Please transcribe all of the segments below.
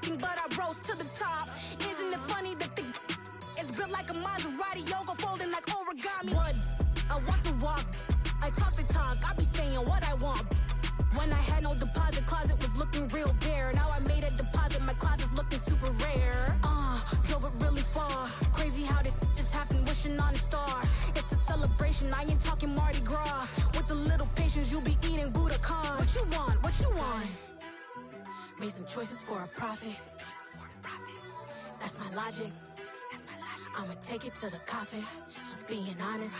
looking, but I rose to the top. Isn't it funny that the is built like a Maserati, yoga folding like origami? What? I walk the walk, I talk the talk, I be saying what I want. When I had no deposit, closet was looking real bare. Now I made a deposit, my closet's looking super rare. Drove it really far. Crazy how did just happen, wishing on a star. It's a celebration, I ain't talking Mardi Gras. With a little patience, you'll be eating Budokan. What you want? What you want? Made some choices for a profit. That's my logic. I'ma take it to the coffin. Just being honest.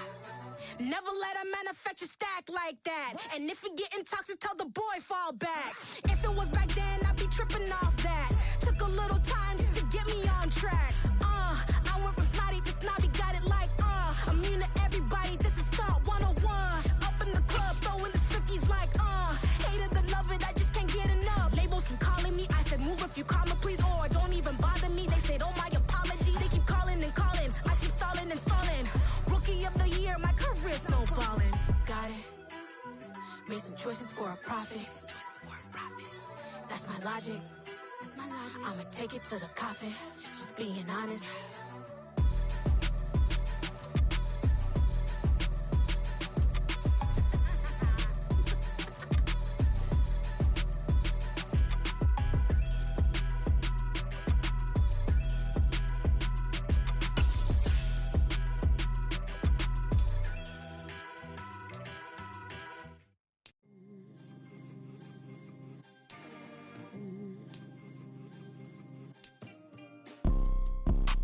Never let a manufacture stack like that. And if it getting toxic, tell the boy fall back. If it was back then, I'd be tripping off that. Took a little time just to get me on track. I went from snotty to snobby, got it like immune to everybody, this is Stunt 101. Up in the club, throwing the cookies like hate it and love it, I just can't get enough. Labels keep calling me, I said move if you call me please, or don't even bother me. They said oh my apologies, they keep calling and calling. I keep stalling and stalling. Rookie of the year, my career snowballing. Got it. Made some choices for a profit. That's my logic. I'ma take it to the coffin. Just being honest.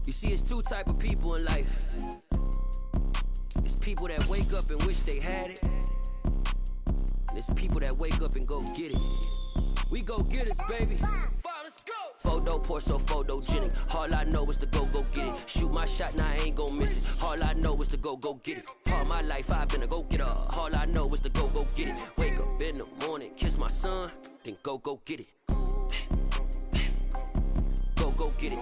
You see, it's two type of people in life. It's people that wake up and wish they had it. And it's people that wake up and go get it. We go get it, baby. Let's go. Photo pour so photogenic. All I know is to go get it. Shoot my shot, now I ain't gon' miss it. All I know is to go get it. All my life I've been a go getter. All I know is to go get it. Wake up in the morning, kiss my son, then go get it. Go get it.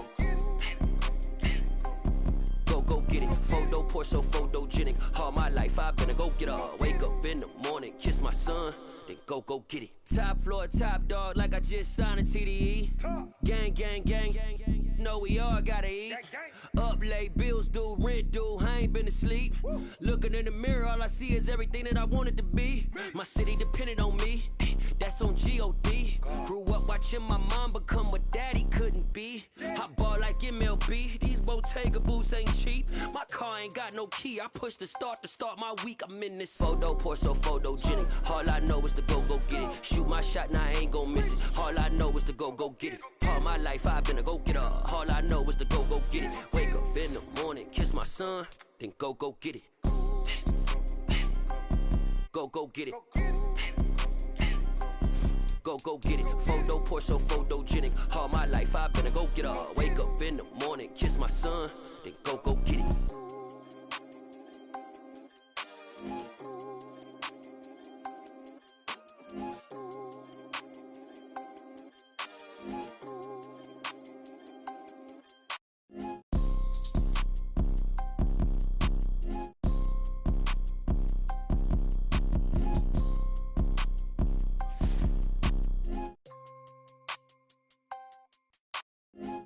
Go get it. Photo pour so photogenic. All my life I've been a go getter. Wake up in the morning, kiss my son, then go get it. Top floor, top dog, like I just signed a TDE. Gang, gang, gang, gang. Know we all gotta eat. Up late, bills due, rent due, I ain't been asleep. Looking in the mirror, all I see is everything that I wanted to be. My city depended on me, that's on G.O.D. Grew up watching my mom become what daddy couldn't be. I ball like MLB, these Bottega boots ain't cheap. My car ain't got no key, I push the start to start my week. I'm in this photo pour so photogenic. All I know is to go get it. Shoot my shot, now I ain't gon' miss it. All I know is to go get it. All my life I've been a go getter. All I know is to go get it. Wake up in the morning, kiss my son, then go get it. Go get it. Go get it. Photo pour so photogenic. All my life I've been a go getter. Wake up in the morning, kiss my son, then go get it.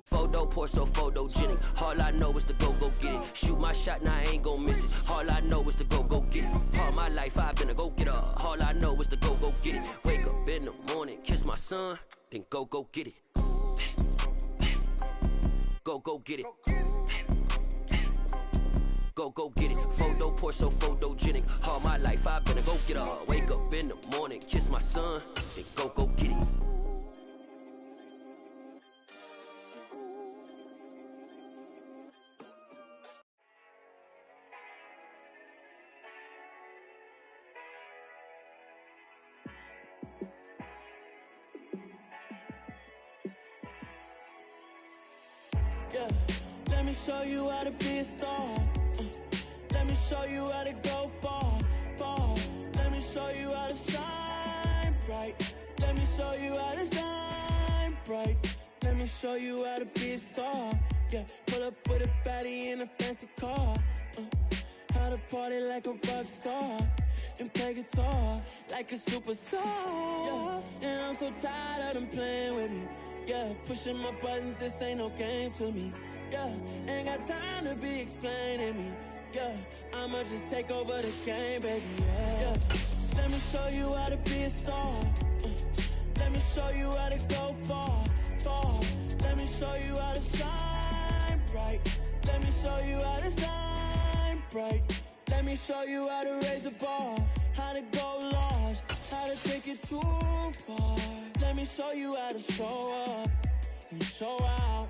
Photo pour so photogenic. All I know is to go get it. Shoot my shot, now I ain't gon' miss it. All I know is to go get it. All my life I've been a go getter. All I know is to go get it. Wake up in the morning, kiss my son, then go get it. Go get it. Go get it. Photo pour so photogenic. All my life I've been a go getter. Wake up in the morning, kiss my son, then go get it. Yeah, let me show you how to be a star. Let me show you how to go far. Let me show you how to shine bright. Let me show you how to shine bright. Let me show you how to be a star. Yeah, pull up with a baddie in a fancy car. How to party like a rock star and play guitar like a superstar. Yeah, and I'm so tired of them playing with me. Yeah, pushing my buttons, this ain't no game to me. Yeah, ain't got time to be explaining me. Yeah, I'ma just take over the game, baby. Yeah. Let me show you how to be a star. Let me show you how to go far, far. Let me show you how to shine bright. Let me show you how to shine bright. Let me show you how to raise the bar, how to go large, how to take it too far. Let me show you how to show up and show out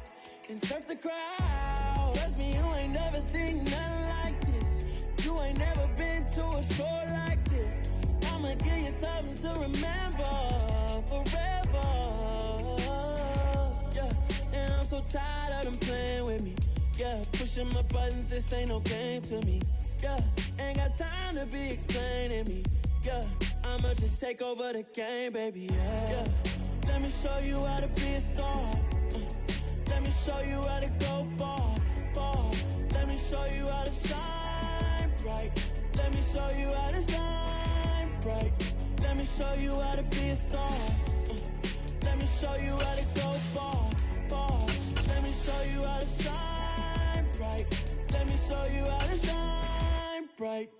and surf the crowd. Trust me, you ain't never seen nothing like this. You ain't never been to a show like this. I'ma give you something to remember forever. Yeah, and I'm so tired of them playing with me. Yeah, pushing my buttons, this ain't no game to me. Yeah, ain't got time to be explaining me. Yeah, I'ma just take over the game, baby. Yeah, let me show you how to be a star. Let me show you how to go far, far. Let me show you how to shine bright. Let me show you how to shine bright. Let me show you how to be a star. Let me show you how to go far, far. Let me show you how to shine bright. Let me show you how to shine bright.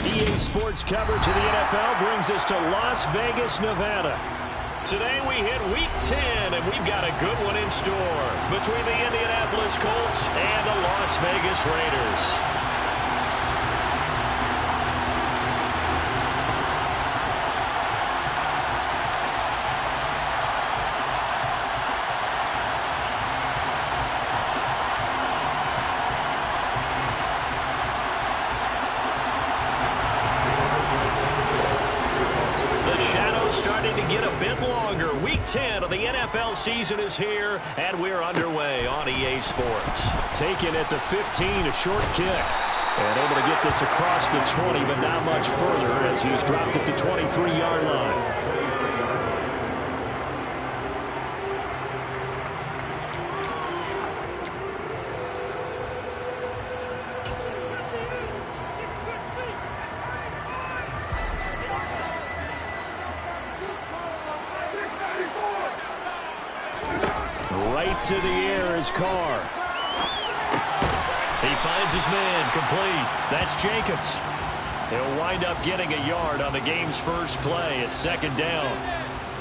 EA Sports coverage of the NFL brings us to Las Vegas, Nevada. Today we hit Week 10, and we've got a good one in store between the Indianapolis Colts and the Las Vegas Raiders. Starting to get a bit longer. Week 10 of the NFL season is here, and we're underway on EA Sports. Taken at the 15, a short kick. And able to get this across the 20, but not much further as he's dropped at the 23-yard line. To the air is Carr. He finds his man, complete. That's Jacobs. He'll wind up getting a yard on the game's first play at second down.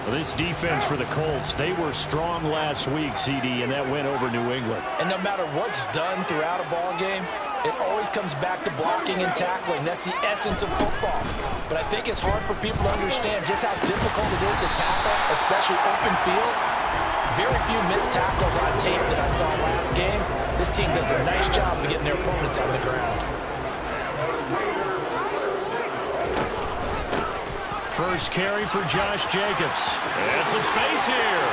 Well, this defense for the Colts, they were strong last week, CD, and that went over New England. And no matter what's done throughout a ball game, it always comes back to blocking and tackling. That's the essence of football. But I think it's hard for people to understand just how difficult it is to tackle, especially open field. Very few missed tackles on tape that I saw last game. This team does a nice job of getting their opponents on the ground. First carry for Josh Jacobs. And some space here.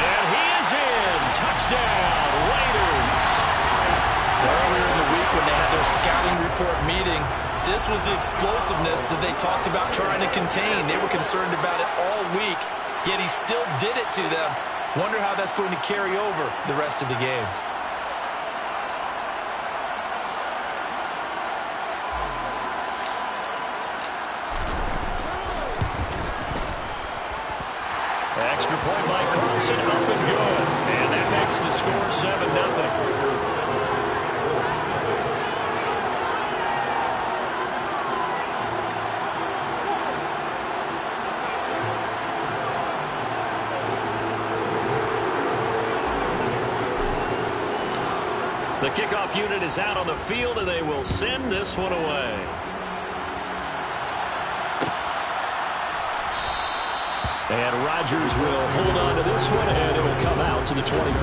And he is in. Touchdown, Raiders. Earlier in the week when they had their scouting report meeting, this was the explosiveness that they talked about trying to contain. They were concerned about it all week, yet he still did it to them. Wonder how that's going to carry over the rest of the game. Extra point by Carlson, up and good. And that makes the score 7-0. The kickoff unit is out on the field, and they will send this one away. And Rodgers will hold on to this one, and it will come out to the 25.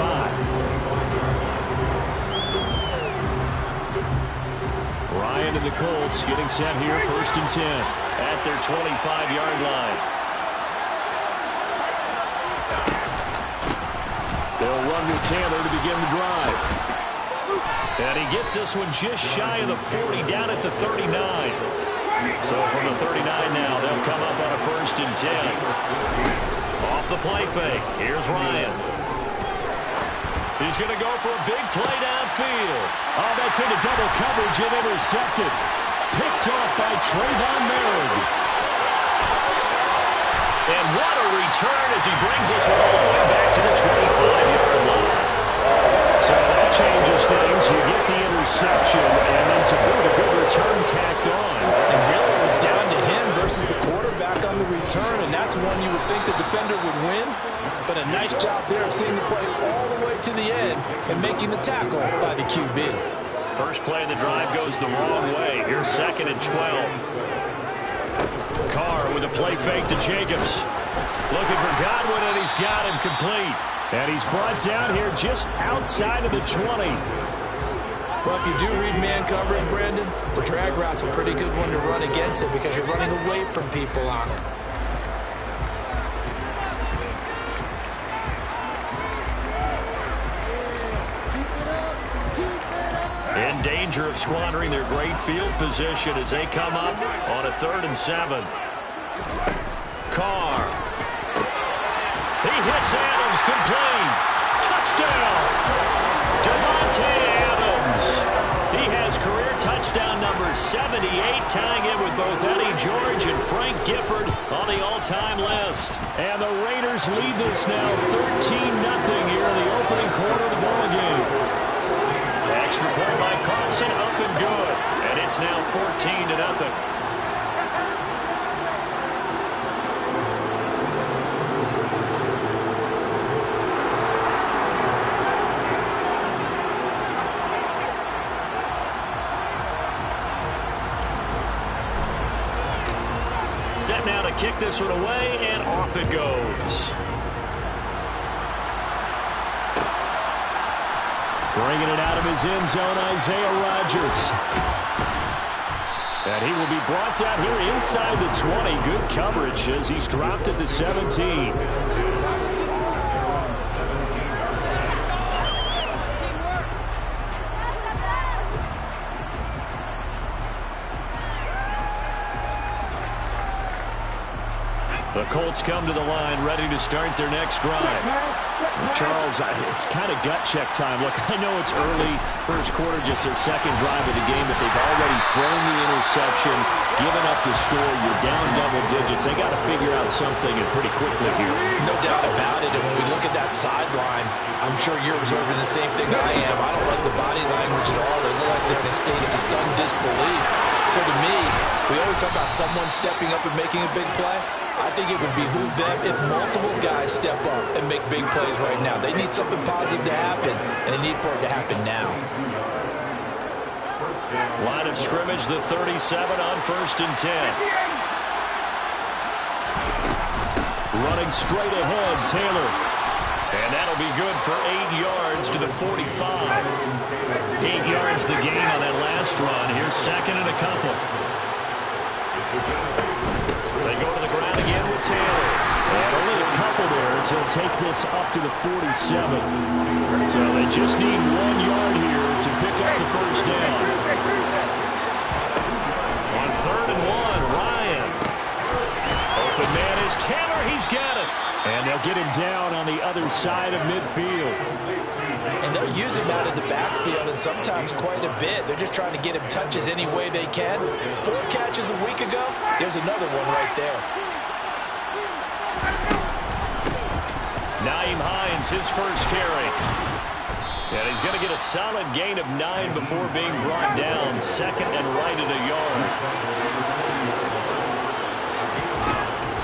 Ryan and the Colts getting set here, 1st and 10 at their 25-yard line. They'll run with Taylor to begin the drive. And he gets this one just shy of the 40, down at the 39. So from the 39 now, they'll come up on a 1st and 10. Off the play fake, here's Ryan. He's going to go for a big play downfield. Oh, that's into double coverage and intercepted. Picked off by Trayvon Merrick. And what a return as he brings us all the way back to the 25-yard line. So that changes things. You get the interception, and then to boot, a good return tacked on. And really it was down to him versus the quarterback on the return, and that's one you would think the defender would win. But a nice job there of seeing the play all the way to the end and making the tackle by the QB. First play of the drive goes the wrong way. Here's 2nd and 12. Carr with a play fake to Jacobs. Looking for Godwin, and he's got him complete. And he's brought down here just outside of the 20. Well, if you do read man coverage, Brandon, the drag route's a pretty good one to run against it because you're running away from people on it. In danger of squandering their great field position as they come up on a 3rd and 7. Carr. He hits Adams, complete. Touchdown. Davante Adams. He has career touchdown number 78, tying it with both Eddie George and Frank Gifford on the all-time list. And the Raiders lead this now 13-0 here in the opening quarter of the ballgame. Extra point by Carson, up and good. And it's now 14-0. Set now to kick this one away, and off it goes. Bringing it out of his end zone, Isaiah Rodgers. And he will be brought down here inside the 20. Good coverage as he's dropped at the 17. The Colts come to the line, ready to start their next drive. Charles, it's kind of gut check time. Look, I know it's early, first quarter, just their second drive of the game, but they've already thrown the interception, given up the score. You're down double digits. They got to figure out something, and pretty quickly here. No doubt about it. And when we look at that sideline, I'm sure you're observing the same thing I am. I don't like the body language at all. They look like they're in a state of stunned disbelief. So to me, we always talk about someone stepping up and making a big play. I think it would behoove them if multiple guys step up and make big plays right now. They need something positive to happen, and they need for it to happen now. Line of scrimmage, the 37 on 1st and 10. Running straight ahead, Taylor. And that'll be good for 8 yards to the 45. 8 yards the gain on that last run. Here's 2nd and a couple. They go to the ground again with Taylor. And only a couple there as he'll take this up to the 47. So they just need 1 yard here to pick up the first down. On 3rd and 1, Ryan. Open man is Taylor. He's got it. And they'll get him down on the other side of midfield. And they'll use him out of the backfield, and sometimes quite a bit. They're just trying to get him touches any way they can. 4 catches a week ago. There's another one right there. Nyheim Hines, his first carry. And he's going to get a solid gain of 9 before being brought down. 2nd and right at a yard.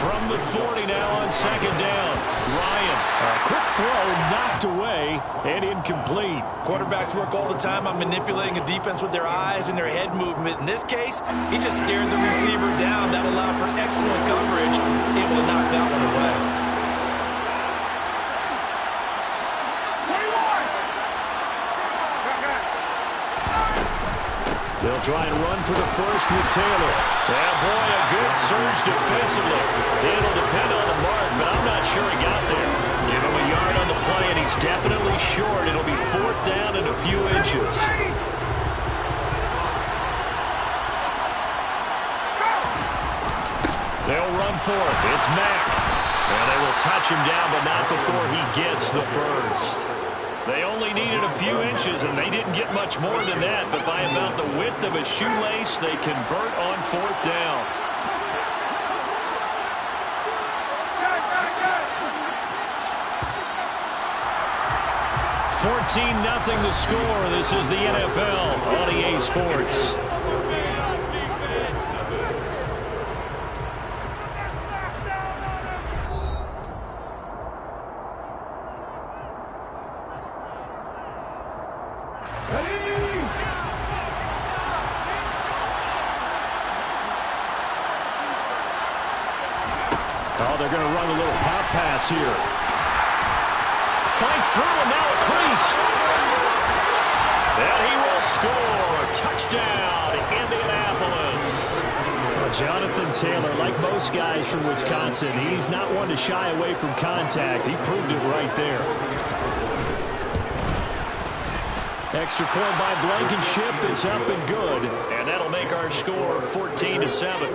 From the 40 now on 2nd down. Ryan, a quick throw knocked away and incomplete. Quarterbacks work all the time on manipulating a defense with their eyes and their head movement. In this case, he just stared the receiver down. That allowed for excellent coverage, able to knock that one away. They'll try and run for the first with Taylor. Yeah, boy, a good surge defensively. It'll depend on the mark, but I'm not sure he got there. Give him a yard on the play, and he's definitely short. It'll be 4th down and a few inches. They'll run for it. It's Mack. And they will touch him down, but not before he gets the first. They only needed a few inches, and they didn't get much more than that. But by about the width of a shoelace, they convert on 4th down. $14-0 the score. This is the NFL on EA Sports. Oh, they're going to run a little pop pass here. Fights through, and now a crease. And he will score. Touchdown, Indianapolis. Well, Jonathan Taylor, like most guys from Wisconsin, he's not one to shy away from contact. He proved it right there. Extra point by Blankenship is up and good. And that'll make our score 14-7.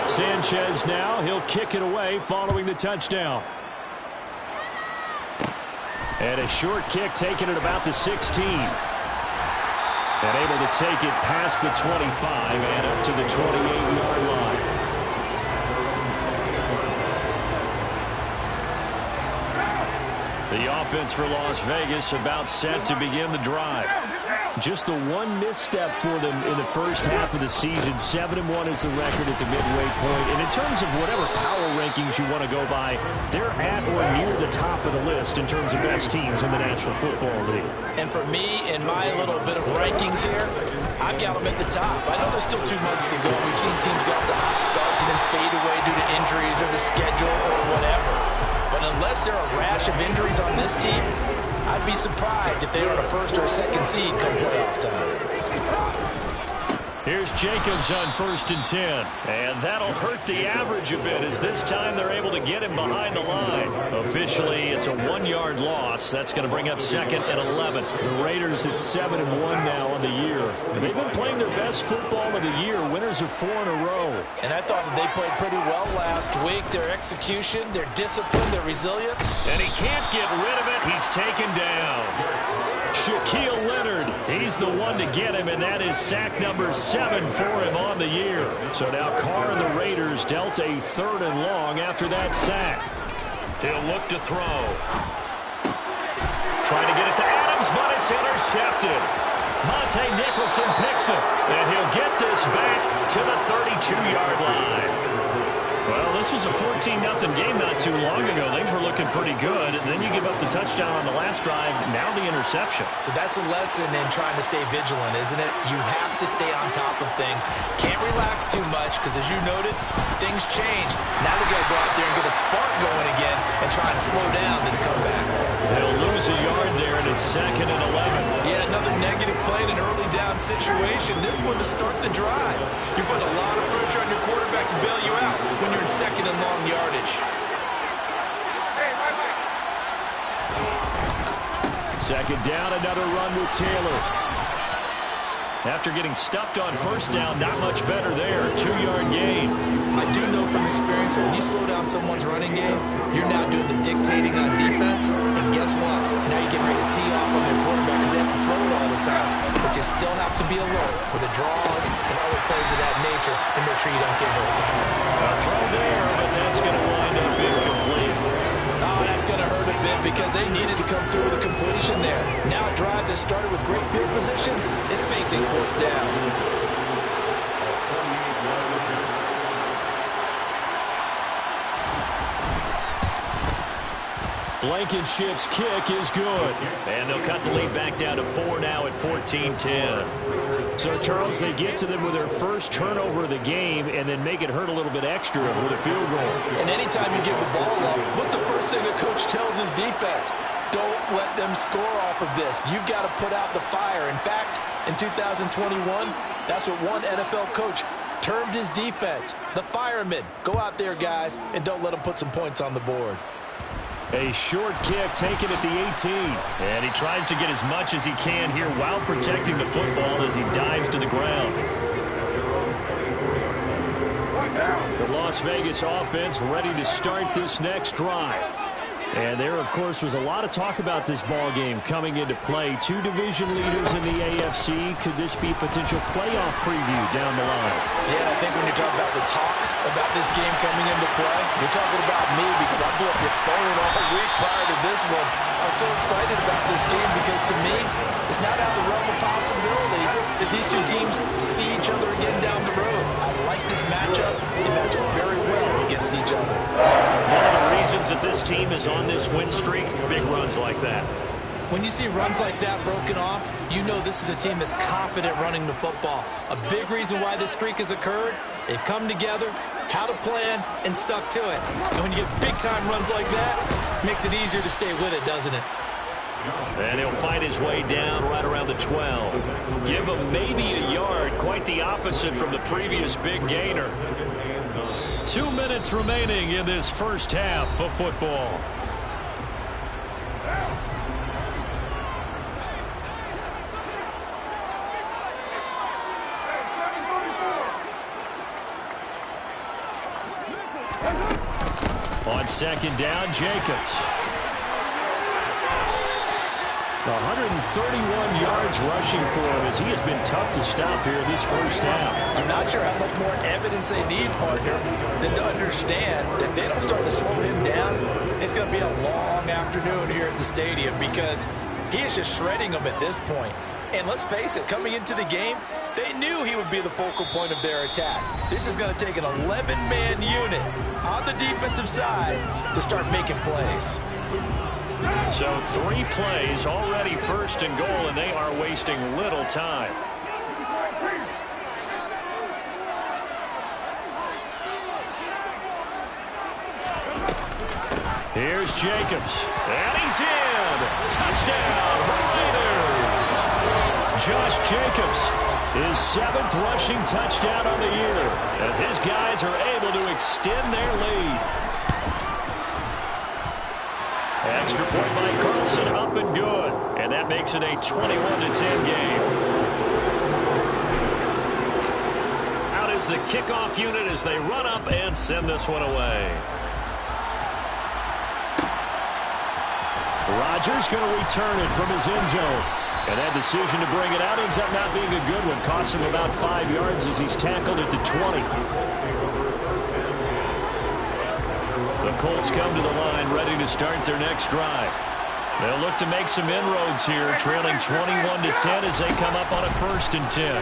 Sanchez now, he'll kick it away following the touchdown. And a short kick taken at about the 16. And able to take it past the 25 and up to the 28-yard line. The offense for Las Vegas about set to begin the drive. Just the one misstep for them in the first half of the season. 7-1 is the record at the midway point. And in terms of whatever power rankings you want to go by, they're at or near the top of the list in terms of best teams in the National Football League. And for me, in my little bit of rankings here, I've got them at the top. I know there's still 2 months to go. We've seen teams get off to hot starts and then fade away due to injuries or the schedule or whatever. But unless there are a rash of injuries on this team, I'd be surprised if they were a first or a second seed come playoff time. Here's Jacobs on 1st and 10. And that'll hurt the average a bit as this time they're able to get him behind the line. Officially, it's a 1-yard loss. That's going to bring up 2nd and 11. The Raiders at 7-1 now on the year. They've been playing their best football of the year. Winners of 4 in a row. And I thought that they played pretty well last week. Their execution, their discipline, their resilience. And he can't get rid of it. He's taken down. Shaquille Leonard, he's the one to get him, and that is sack number 7 for him on the year. So now Carr and the Raiders dealt a 3rd and long after that sack. He'll look to throw. Trying to get it to Adams, but it's intercepted. Monte Nicholson picks him, and he'll get this back to the 32-yard line. Well, this was a 14-0 game not too long ago. Things were looking pretty good. And then you give up the touchdown on the last drive. Now the interception. So that's a lesson in trying to stay vigilant, isn't it? You have to stay on top of things. Can't relax too much because, as you noted, things change. Now they got to go out there and get a spark going again and try and slow down this comeback. They'll lose a yard there, and it's 2nd and 11. Yeah, another negative play in an early down situation. This one to start the drive. You're putting a lot of pressure on your quarterback to bail you out when you're in 2nd and long yardage. 2nd down, another run with Taylor. After getting stuffed on 1st down, not much better there. 2-yard gain. I do know from experience that when you slow down someone's running game, you're now doing the dictating on defense. And guess what? Now you're getting ready to tee off on their quarterback because they have to throw it all the time. But you still have to be alert for the draws and other plays of that nature and make sure you don't get hurt. A throw there, but that's going to wind up incomplete. Oh, that's going to hurt a bit because they needed to come through with a completion there. Now a drive that started with great field position is facing 4th down. Blankenship's kick is good. And they'll cut the lead back down to 4 now at 14-10. So, Charles, they get to them with their first turnover of the game and then make it hurt a little bit extra with a field goal. And anytime you give the ball up, what's the first thing a coach tells his defense? Don't let them score off of this. You've got to put out the fire. In fact, in 2021, that's what one NFL coach termed his defense, the firemen. Go out there, guys, and don't let them put some points on the board. A short kick taken at the 18. And he tries to get as much as he can here while protecting the football as he dives to the ground. The Las Vegas offense ready to start this next drive. And there, of course, was a lot of talk about this ball game coming into play. Two division leaders in the AFC. Could this be potential playoff preview down the line? Yeah, I think when you talk about the talk about this game coming into play, you're talking about me because I blew up your phone all week prior to this one. I was so excited about this game because to me, it's not out of the realm of possibility that these two teams see each other again down the road. I like this matchup. They match up very well against each other. One of the reasons that this team is on this win streak, big runs like that. When you see runs like that broken off, you know this is a team that's confident running the football. A big reason why this streak has occurred, they've come together, had a plan, and stuck to it. And when you get big-time runs like that, it makes it easier to stay with it, doesn't it? And he'll find his way down right around the 12. Give him maybe a yard, quite the opposite from the previous big gainer. 2 minutes remaining in this first half of football. On second down, Jacobs. 131 yards rushing for him as he has been tough to stop here this first half. I'm not sure how much more evidence they need, partner, than to understand if they don't start to slow him down, it's going to be a long afternoon here at the stadium because he is just shredding them at this point. And let's face it, coming into the game, they knew he would be the focal point of their attack. This is going to take an 11-man unit on the defensive side to start making plays. So 3 plays, already first and goal, and they are wasting little time. Here's Jacobs, and he's in. Touchdown, Raiders. Josh Jacobs, his 7th rushing touchdown on the year, as his guys are able to extend their lead. Extra point by Carlson, up and good. And that makes it a 21-10 game. Out is the kickoff unit as they run up and send this one away. Rodgers going to return it from his end zone. And that decision to bring it out ends up not being a good one. Costs him about 5 yards as he's tackled at the 20. The Colts come to the line ready to start their next drive. They'll look to make some inroads here, trailing 21-10 as they come up on a 1st and 10.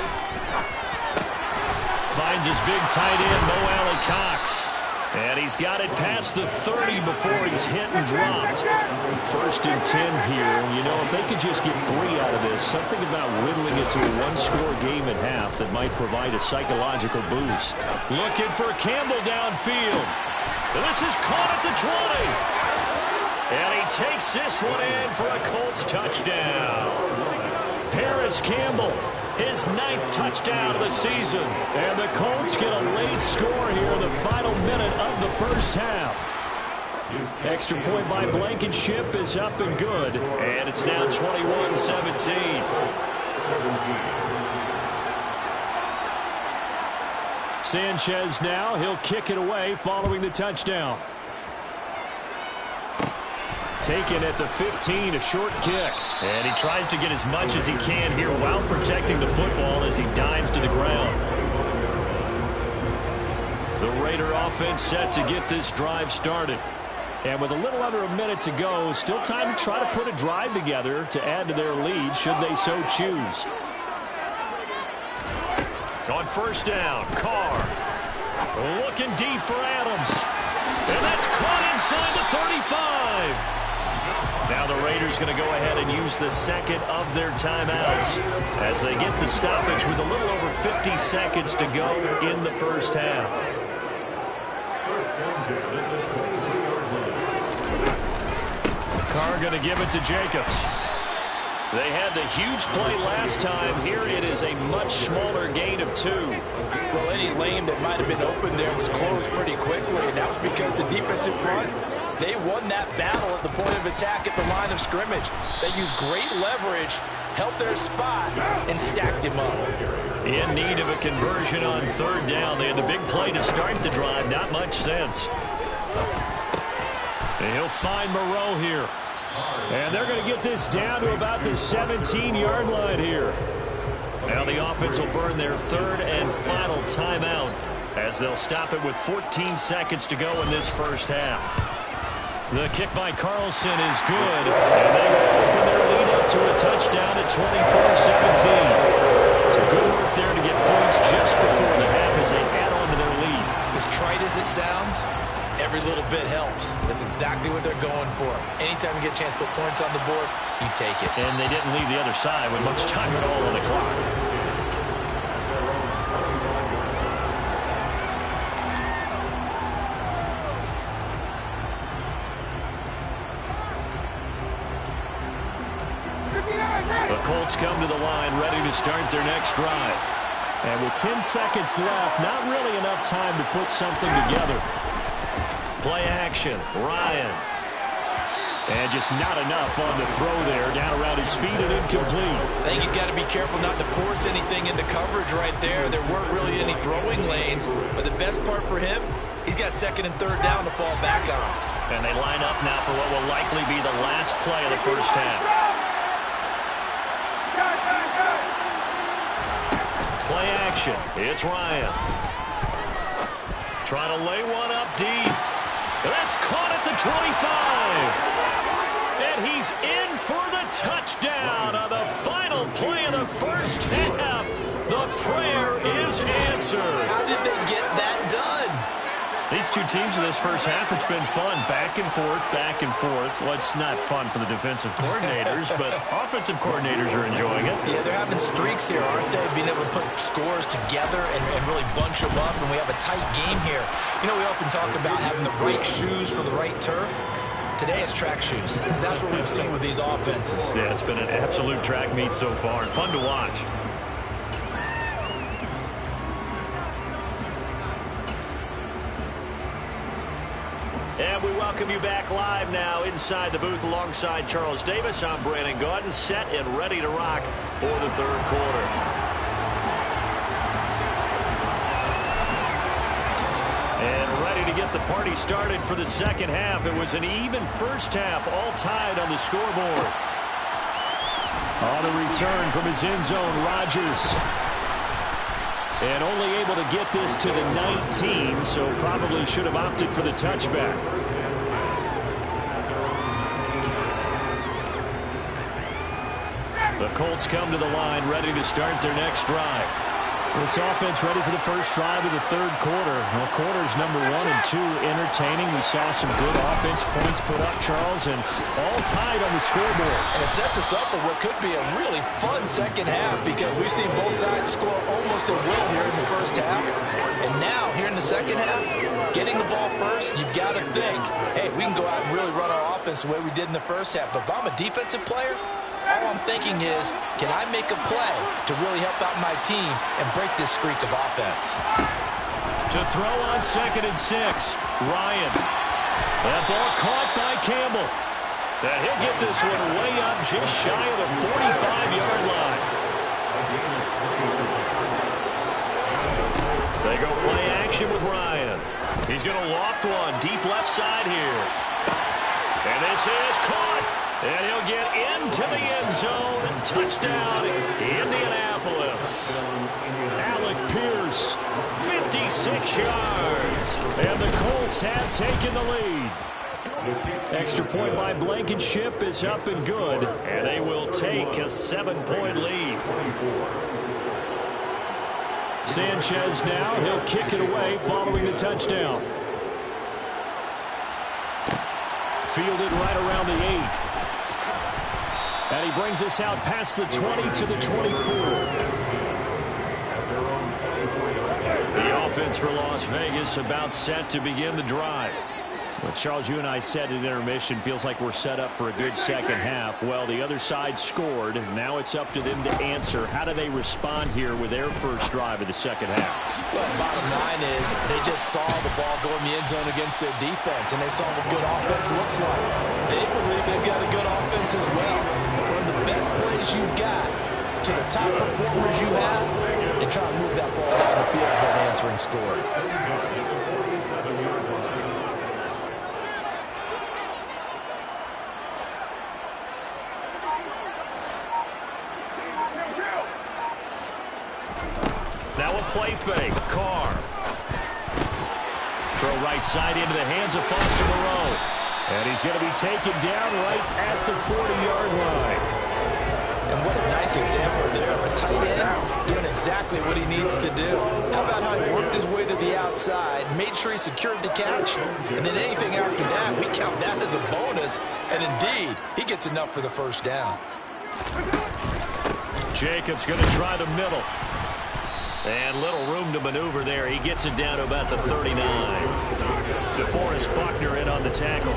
Finds his big tight end, Mo Alley-Cox. And he's got it past the 30 before he's hit and dropped. 1st and 10 here. You know, if they could just get 3 out of this, something about whittling it to a 1-score game at half that might provide a psychological boost. Looking for Campbell downfield. This is caught at the 20. And he takes this one in for a Colts touchdown. Paris Campbell, his 9th touchdown of the season. And the Colts get a late score here in the final minute of the first half. Extra point by Blankenship is up and good. And it's now 21-17. Sanchez now, he'll kick it away following the touchdown. Taken at the 15, a short kick. And he tries to get as much as he can here while protecting the football as he dives to the ground. The Raider offense set to get this drive started. And with a little under a minute to go, still time to try to put a drive together to add to their lead should they so choose. On 1st down, Carr looking deep for Adams. And that's caught inside the 35. Now the Raiders going to go ahead and use the 2nd of their timeouts as they get the stoppage with a little over 50 seconds to go in the first half. Carr going to give it to Jacobs. They had the huge play last time. Here it is a much smaller gain of 2. Well, any lane that might have been open there was closed pretty quickly, and that was because the defensive front They won that battle at the point of attack at the line of scrimmage. They used great leverage, helped their spot, and stacked him up. In need of a conversion on 3rd down. They had the big play to start the drive. Not much sense. And he'll find Moreau here. And they're going to get this down to about the 17-yard line here. Now the offense will burn their 3rd and final timeout as they'll stop it with 14 seconds to go in this first half. The kick by Carlson is good, and they will open their lead up to a touchdown at 24-17. So good work there to get points just before the half as they add on to their lead. As trite as it sounds, every little bit helps. That's exactly what they're going for. Anytime you get a chance to put points on the board, you take it. And they didn't leave the other side with much time at all on the clock. The Colts come to the line ready to start their next drive. And with 10 seconds left, not really enough time to put something together. Play action, Ryan. And just not enough on the throw there, down around his feet and incomplete. I think he's got to be careful not to force anything into coverage right there. There weren't really any throwing lanes, but the best part for him, he's got 2nd and 3rd down to fall back on. And they line up now for what will likely be the last play of the first half. Play action. It's Ryan. Trying to lay one up deep. That's caught at the 25. And he's in for the touchdown on the final play of the first half. The prayer is answered. How did they get that done? These two teams in this first half, it's been fun. Back and forth, back and forth. Well, it's not fun for the defensive coordinators, but offensive coordinators are enjoying it. Yeah, they're having streaks here, aren't they? Being able to put scores together and really bunch them up, and we have a tight game here. You know, we often talk about having the right shoes for the right turf. Today it's track shoes. That's what we've seen with these offenses. Yeah, it's been an absolute track meet so far, and fun to watch. And we welcome you back live now inside the booth alongside Charles Davis. I'm Brandon Gaudin, set and ready to rock for the 3rd quarter. And ready to get the party started for the 2nd half. It was an even first half, all tied on the scoreboard. On the return from his end zone, Rodgers. And only able to get this to the 19, so probably should have opted for the touchback. The Colts come to the line ready to start their next drive. This offense ready for the first drive of the 3rd quarter. Well, quarters number 1 and 2 entertaining. We saw some good offense points put up, Charles, and all tied on the scoreboard. And it sets us up for what could be a really fun 2nd half because we've seen both sides score almost at will here in the first half. And now, here in the 2nd half, getting the ball first, you've got to think, hey, we can go out and really run our offense the way we did in the first half. But if I'm a defensive player, all I'm thinking is, can I make a play to really help out my team and break this streak of offense? To throw on 2nd and 6, Ryan. That ball caught by Campbell. And he'll get this one way up just shy of the 45-yard line. They go play action with Ryan. He's going to loft one deep left side here. And this is caught. And he'll get into the end zone. Touchdown, Indianapolis. Alec Pierce, 56 yards. And the Colts have taken the lead. Extra point by Blankenship is up and good. And they will take a 7-point lead. Sanchez now, he'll kick it away following the touchdown. Fielded right around the 8. And he brings us out past the 20 to the 24. The offense for Las Vegas about set to begin the drive. Well, Charles, you and I said at intermission, feels like we're set up for a good second half. Well, the other side scored. Now it's up to them to answer. How do they respond here with their first drive of the second half? Well, bottom line is they just saw the ball go in the end zone against their defense, and they saw what good offense looks like. They believe they've got a good offense as well. One of the best plays you've got to the top performers you have, and try to move that ball down the field for an answering score. Now a play fake. Carr. Throw right side into the hands of Foster Moreau. And he's going to be taken down right at the 40-yard line. And what a nice example there of a tight end doing exactly what he needs to do. How about how he worked his way to the outside, made sure he secured the catch, and then anything after that, we count that as a bonus. And indeed, he gets enough for the first down. Jacobs going to try the middle. And little room to maneuver there. He gets it down to about the 39. DeForest Buckner in on the tackle.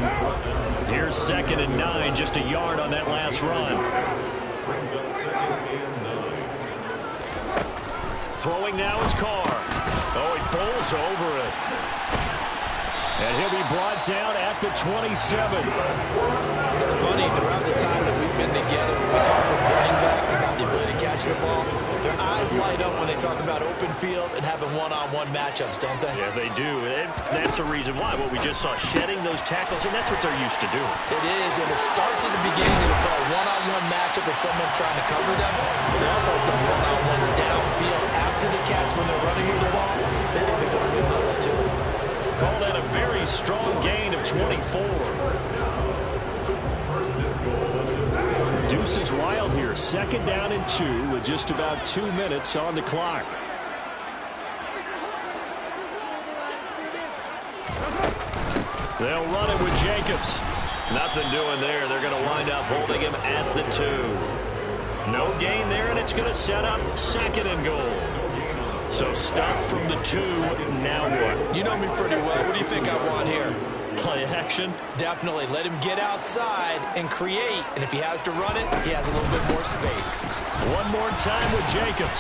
Here's 2nd and 9, just a yard on that last run. Throwing now is Carr. Oh, he bowls over it. And he'll be brought down at the 27. It's funny, throughout the time that we've been together, when we talk with running backs about the ability to catch the ball, their eyes light up when they talk about open field and having one-on-one matchups, don't they? Yeah, they do. And that's the reason why. What we just saw, shedding those tackles, and that's what they're used to doing. It is, and it starts at the beginning of the play. One-on-one matchup if someone's trying to cover them, but they also have the one-on-ones downfield after the catch when they're running with the ball. They think they're going to win those too. Call that a very strong gain of 24. Deuce is wild here. 2nd down and 2 with just about 2 minutes on the clock. They'll run it with Jacobs. Nothing doing there. They're going to wind up holding him at the 2. No gain there, and it's going to set up 2nd and goal. So stop from the 2. Now what? You know me pretty well. What do you think I want here? Play action? Definitely. Let him get outside and create. And if he has to run it, he has a little bit more space. One more time with Jacobs.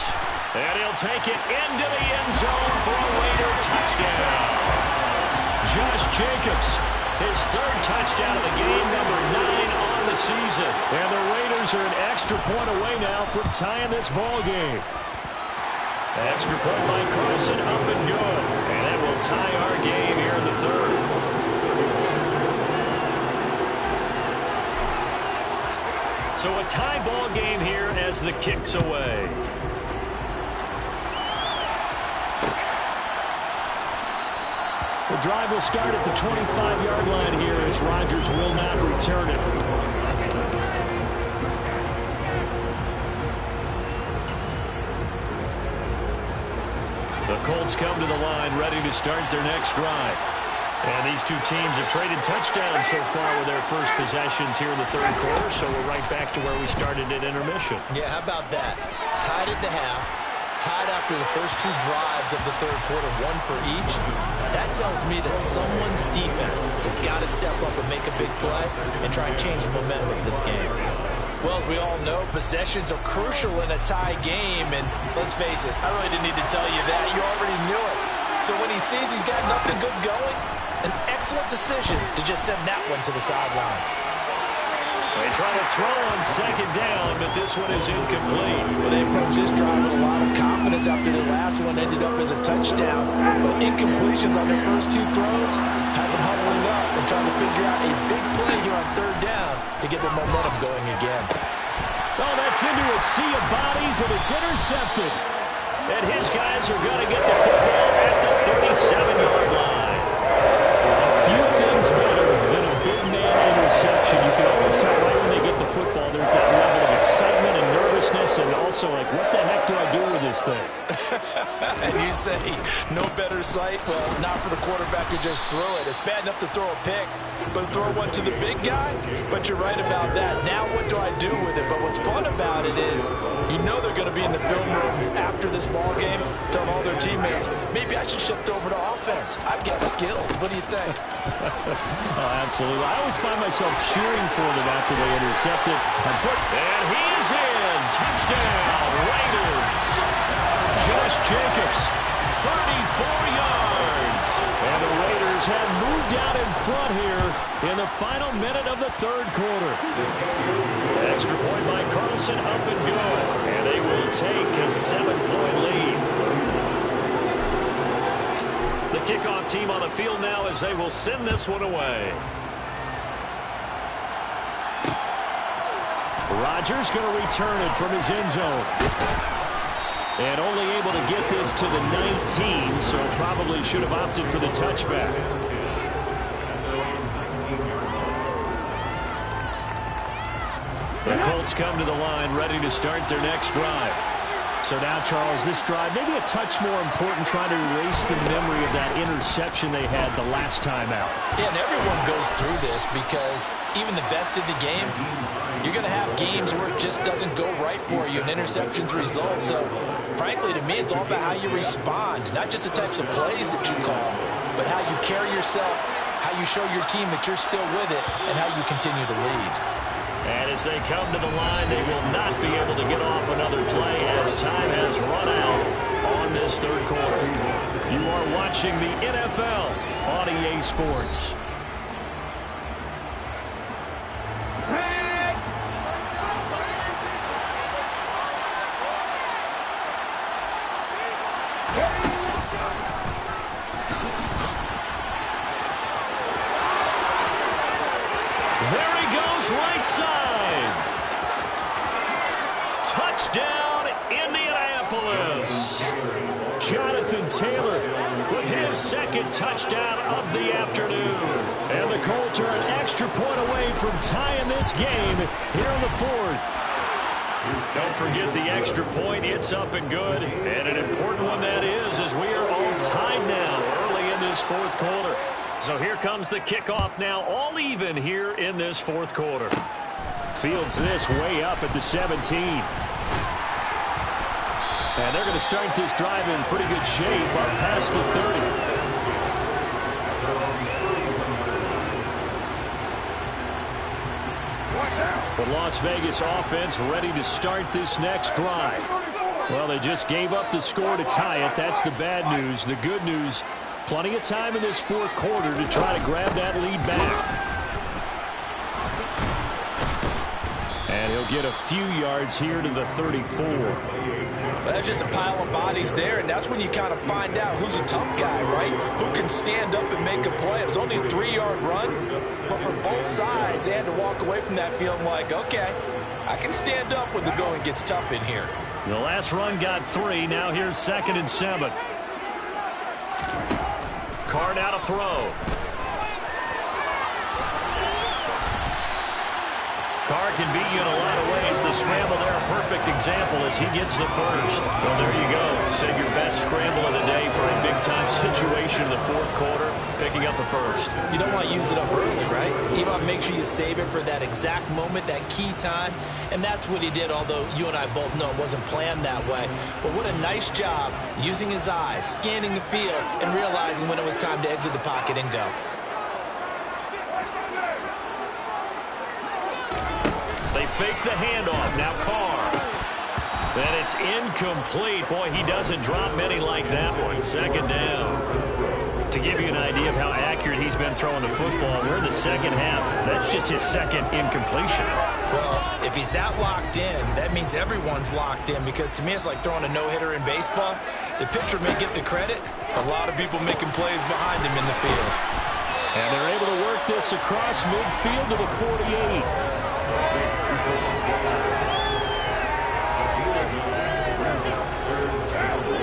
And he'll take it into the end zone for a Raider touchdown. Josh Jacobs, his 3rd touchdown of the game, number 9 on the season. And the Raiders are an extra point away now from tying this ball game. Extra point by Carson, up and good. And that will tie our game here in the 3rd. So a tie ball game here as the kick's away. The drive will start at the 25-yard line here as Rodgers will not return it. The Colts come to the line ready to start their next drive. And these two teams have traded touchdowns so far with their first possessions here in the 3rd quarter, so we're right back to where we started at intermission. Yeah, how about that? Tied at the half, tied after the first 2 drives of the 3rd quarter, 1 for each. That tells me that someone's defense has got to step up and make a big play and try and change the momentum of this game. Well, as we all know, possessions are crucial in a tie game, and let's face it, I really didn't need to tell you that. You already knew it. So when he sees he's got nothing good going, an excellent decision to just send that one to the sideline. They try to throw on 2nd down, but this one is incomplete. Well, they approach this drive with a lot of confidence after the last one ended up as a touchdown. But incompletions on their first 2 throws has them huddling up and trying to figure out a big play here on 3rd down to get their momentum going again. Oh, that's into a sea of bodies, and it's intercepted. And his guys are going to get the football at the 37-yard line. A few things better than a big man interception. You can always tell right when they get the football, there's that level of excitement and nervousness, and also like, what the heck do I do with this thing? And you say, no better better sight? Well, not for the quarterback who just threw it. It's bad enough to throw a pick, but throw one to the big guy? But you're right about that. Now what do I do with it? But what's fun about it is you know they're going to be in the film room after this ball game, telling all their teammates, maybe I should shift over to offense. I've got skills. What do you think? Oh, absolutely. I always find myself cheering for them after they intercept it on foot. And he is in. Touchdown, Raiders. Josh Jacobs, 34 yards. And the Raiders have moved out in front here in the final minute of the third quarter. Extra point by Carlson, up and good. And they will take a 7-point lead. The kickoff team on the field now as they will send this one away. Rodgers going to return it from his end zone. And only able to get this to the 19, so probably should have opted for the touchback. The Colts come to the line, ready to start their next drive. So now, Charles, this drive maybe a touch more important, trying to erase the memory of that interception they had the last time out. Yeah, and everyone goes through this because even the best in the game, you're going to have games where it just doesn't go right for you, and interceptions result. So, frankly, to me, it's all about how you respond, not just the types of plays that you call, but how you carry yourself, how you show your team that you're still with it, and how you continue to lead. And as they come to the line, they will not be able to get off another play as time has run out on this third quarter. You are watching the NFL on EA Sports. Right side. Touchdown, Indianapolis. Jonathan Taylor with his second touchdown of the afternoon. And the Colts are an extra point away from tying this game here in the fourth. Don't forget the extra point. It's up and good. And an important one that is, as we are all tied now early in this fourth quarter. So here comes the kickoff now, all even here in this fourth quarter. Fields this way up at the 17. And they're going to start this drive in pretty good shape up past the 30. The Las Vegas offense ready to start this next drive. Well, they just gave up the score to tie it. That's the bad news. The good news, plenty of time in this fourth quarter to try to grab that lead back. And he'll get a few yards here to the 34. Well, that's just a pile of bodies there, and that's when you kind of find out who's a tough guy, right? Who can stand up and make a play. It was only a 3-yard run, but for both sides, they had to walk away from that feeling like, okay, I can stand up when the going gets tough in here. The last run got 3. Now here's 2nd and 7. Carr now to throw. Carr can beat you in a lot of ways. The scramble there, a perfect example as he gets the first. Well, there you go. Save your best scramble of the day for a big-time situation in the fourth quarter, picking up the first. You don't want to use it up early, right? You want to make sure you save it for that exact moment, that key time, and that's what he did, although you and I both know it wasn't planned that way. But what a nice job using his eyes, scanning the field, and realizing when it was time to exit the pocket and go. They fake the handoff. Now Carr. And it's incomplete. Boy, he doesn't drop many like that one. 2nd down. To give you an idea of how accurate he's been throwing the football, we're in the second half. That's just his second incompletion. Well, if he's that locked in, that means everyone's locked in, because to me it's like throwing a no-hitter in baseball. The pitcher may get the credit, a lot of people making plays behind him in the field. And they're able to work this across midfield to the 48.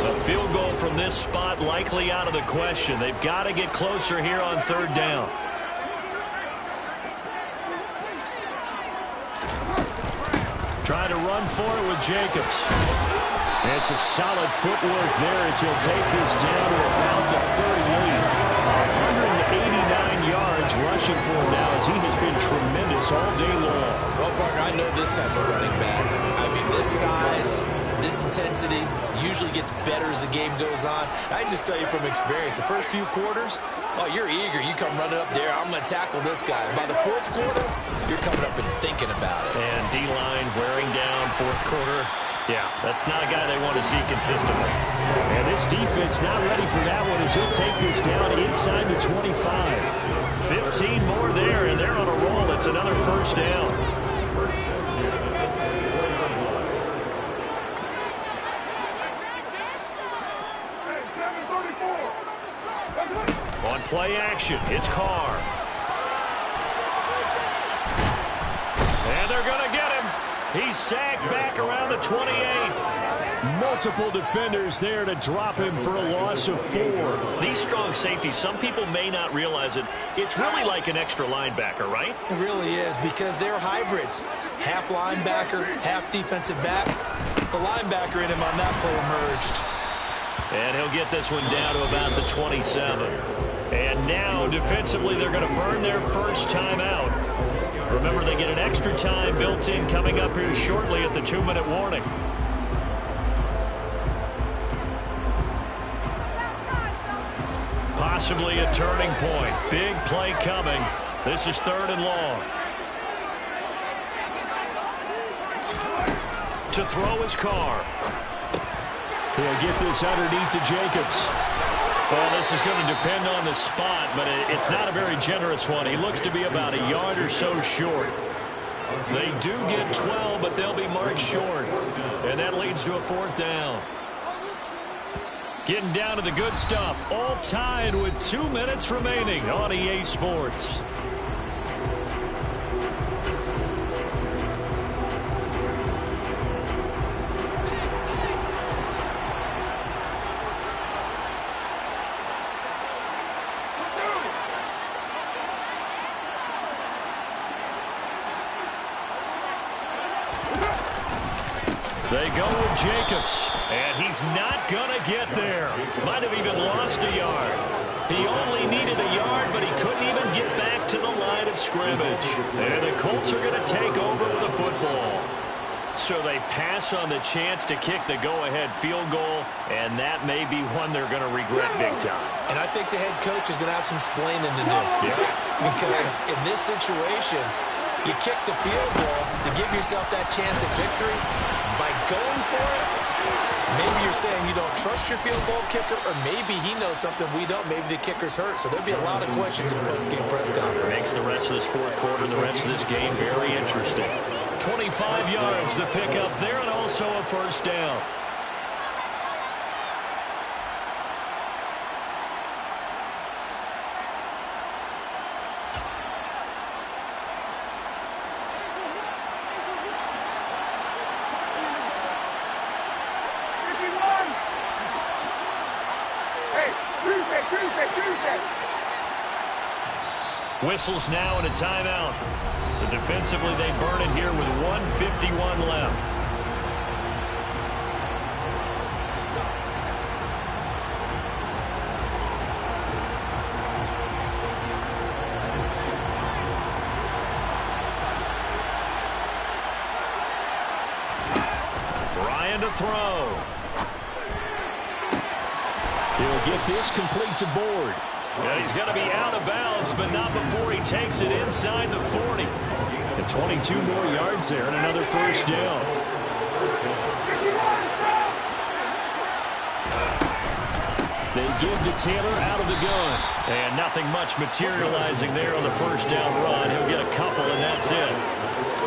A field goal from this spot likely out of the question. They've got to get closer here on 3rd down. Trying to run for it with Jacobs. And some solid footwork there as he'll take this down to about the 38. 189 yards rushing for him now as he has been tremendous all day long. Well, partner, I know this type of running back. I mean, this size, this intensity usually gets better as the game goes on. I just tell you from experience, the first few quarters, oh, you're eager. You come running up there, I'm going to tackle this guy. By the fourth quarter, you're coming up and thinking about it. And D-line wearing down fourth quarter. Yeah, that's not a guy they want to see consistently. And this defense not ready for that one as he'll take this down inside the 25. 15 more there, and they're on a roll. It's another first down. On play action, it's Carr. And they're going to get him. He's sagged back around the 28. Multiple defenders there to drop him for a loss of 4. These strong safeties, some people may not realize it. It's really like an extra linebacker, right? It really is because they're hybrids. Half linebacker, half defensive back. The linebacker in him on that play emerged. And he'll get this one down to about the 27. And now, defensively, they're going to burn their first time out. Remember, they get an extra time built in coming up here shortly at the 2-minute warning. Possibly a turning point. Big play coming. This is 3rd and long. To throw his Carr. He'll get this underneath to Jacobs. Well, this is going to depend on the spot, but it's not a very generous one. He looks to be about a yard or so short. They do get 12, but they'll be marked short. And that leads to a 4th down. Getting down to the good stuff. All tied with 2 minutes remaining on EA Sports. They go with Jacobs, and he's not going to get there. Might have even lost a yard. He only needed a yard, but he couldn't even get back to the line of scrimmage. And the Colts are going to take over with the football. So they pass on the chance to kick the go-ahead field goal, and that may be one they're going to regret big time. And I think the head coach is going to have some explaining to do. Yeah. Because in this situation, you kick the field goal to give yourself that chance at victory. By going for it, maybe you're saying you don't trust your field goal kicker, or maybe he knows something we don't. Maybe the kicker's hurt. So there'll be a lot of questions in the post-game press conference. Makes the rest of this fourth quarter and the rest of this game very interesting. 25 yards the pickup there, and also a first down. Whistles now and a timeout. So defensively they burn it here with 1:51 left. Ryan to throw. He'll get this complete to Board. And he's going to be out of bounds, but not before he takes it inside the 40. And 22 more yards there and another first down. They give to Taylor out of the gun. And nothing much materializing there on the first down run. He'll get a couple, and that's it.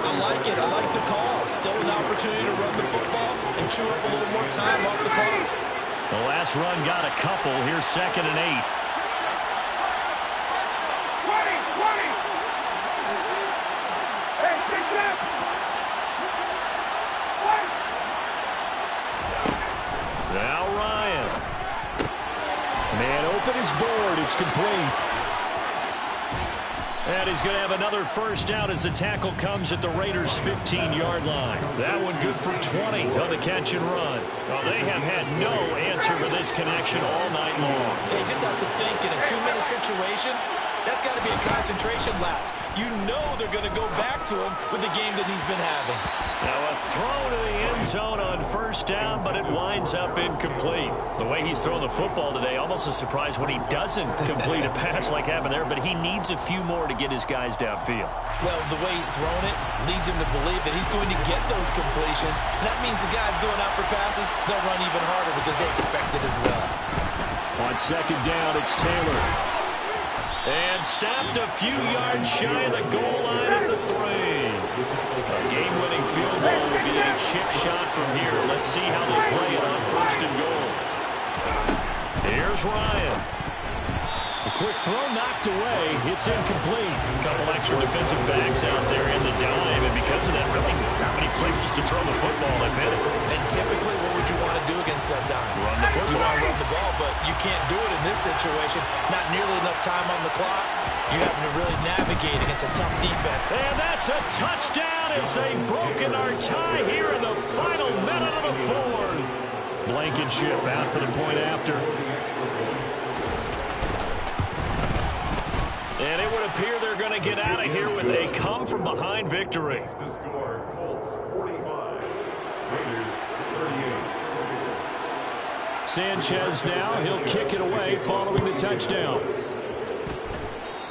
I like it. I like the call. Still an opportunity to run the football and chew up a little more time off the clock. The last run got a couple. Here's 2nd and 8. Now Ryan. Man open his board. It's complete. And he's going to have another first down as the tackle comes at the Raiders' 15-yard line. That one good for 20 on the catch and run. Well, they have had no answer for this connection all night long. They just have to think in a 2-minute situation, that's got to be a concentration lapse. You know they're going to go back to him with the game that he's been having. Now a throw to the end zone on first down, but it winds up incomplete. The way he's throwing the football today, almost a surprise when he doesn't complete a pass like happened there, but he needs a few more to get his guys downfield. Well, the way he's thrown it leads him to believe that he's going to get those completions. And that means the guys going out for passes, they'll run even harder because they expect it as well. On second down, it's Taylor. And stopped a few yards shy of the goal line at the 3. A game-winning field goal will be a chip shot from here. Let's see how they play it on first and goal. Here's Ryan. A quick throw knocked away. It's incomplete. A couple extra defensive backs out there in the dime, and because of that, really not many places to throw the football, if any. And typically, what would you want to do against that dime? Run the football. You want to run the ball, but you can't do it in this situation. Not nearly enough time on the clock. You have to really navigate against a tough defense. And that's a touchdown as they broken our tie here in the final minute of the 4th. Blankenship out for the point after. And it would appear they're going to get out of here with a come-from-behind victory. The score, Colts 45, Raiders 38. Sanchez now, he'll kick it away following the touchdown.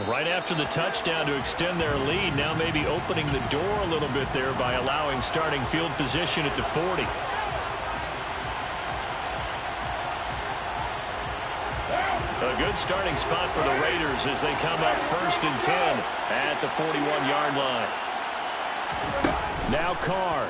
Right after the touchdown to extend their lead, now maybe opening the door a little bit there by allowing starting field position at the 40. A good starting spot for the Raiders as they come up 1st and 10 at the 41-yard line. Now Carr.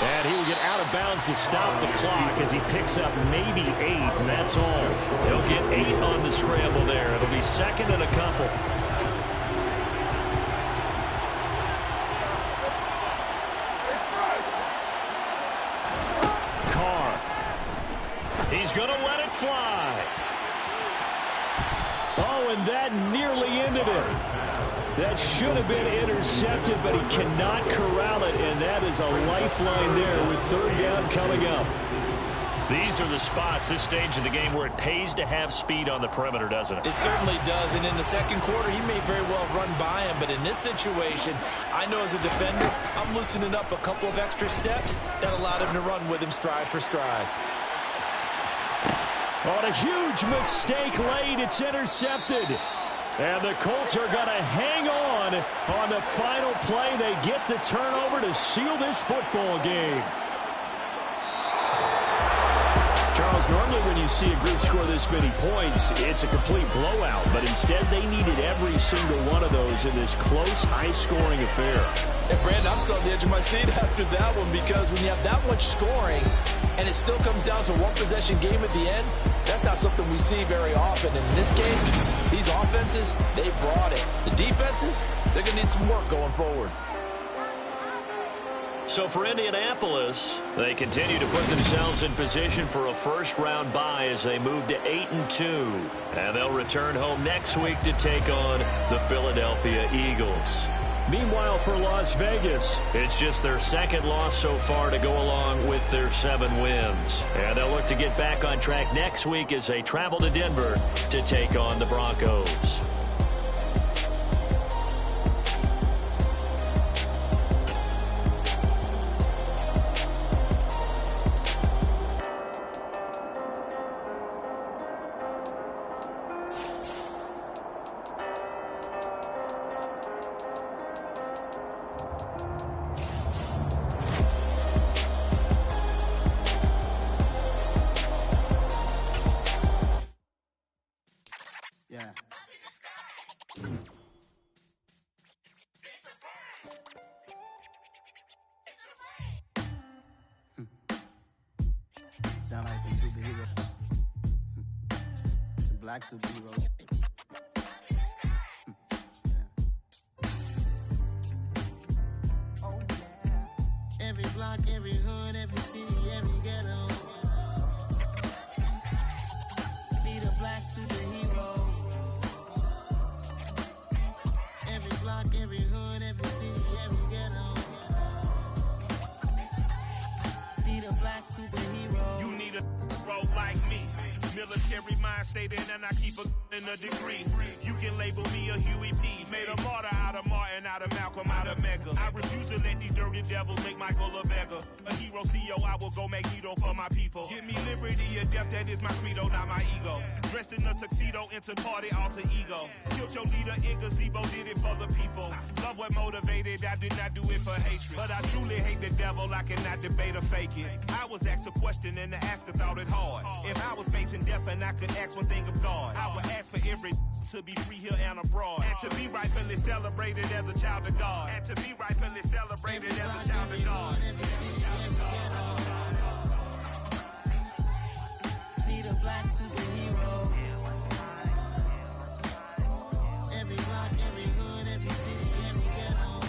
And he will get out of bounds to stop the clock as he picks up maybe 8, and that's all. He'll get 8 on the scramble there. It'll be 2nd and a couple. He's going to let it fly. Oh, and that nearly ended it. That should have been intercepted, but he cannot corral it, and that is a lifeline there with 3rd down coming up. These are the spots, this stage of the game, where it pays to have speed on the perimeter, doesn't it? It certainly does, and in the second quarter, he may very well run by him, but in this situation, I know as a defender, I'm loosening up a couple of extra steps that allowed him to run with him stride for stride. On a huge mistake late, it's intercepted. And the Colts are going to hang on the final play. They get the turnover to seal this football game. Charles, normally when you see a group score this many points, it's a complete blowout. But instead, they needed every single one of those in this close, high-scoring affair. Hey, Brandon, I'm still on the edge of my seat after that one because when you have that much scoring and it still comes down to a one-possession game at the end, that's not something we see very often. And in this case, these offenses, they brought it. The defenses, they're going to need some work going forward. So for Indianapolis, they continue to put themselves in position for a first-round bye as they move to 8-2. And they'll return home next week to take on the Philadelphia Eagles. Meanwhile, for Las Vegas, it's just their 2nd loss so far to go along with their 7 wins. And they'll look to get back on track next week as they travel to Denver to take on the Broncos. Sound like some superheroes. Some black superheroes. Oh, yeah. Every block, every every city, every ghetto. Need a black black superhero. Every block, every hood, every city, every ghetto. Need a black superhero. You need a role like me. Military mind stated, and I keep in a degree. You can label me a Huey P. Made a martyr out of Martin, out of Malcolm, out of Mega. I refuse to let these dirty devils make Michael a beggar. A hero CEO, I will go Magneto for my people. Give me liberty or death, that is my credo, not my ego. Dressed in a tuxedo, into party alter ego. Killed your leader in gazebo, did it for the people. Love what motivated, I did not do it for hatred. But I truly hate the devil, I cannot debate or fake it. I was asked a question and the asker thought it hard. If I was facing death and I could ask one thing of God, I would ask for every to be free here and abroad, and to be rightfully celebrated as a child of God, and to be rightfully celebrated as a child of God. Need a black superhero. Every block, every hood, every city, every ghetto.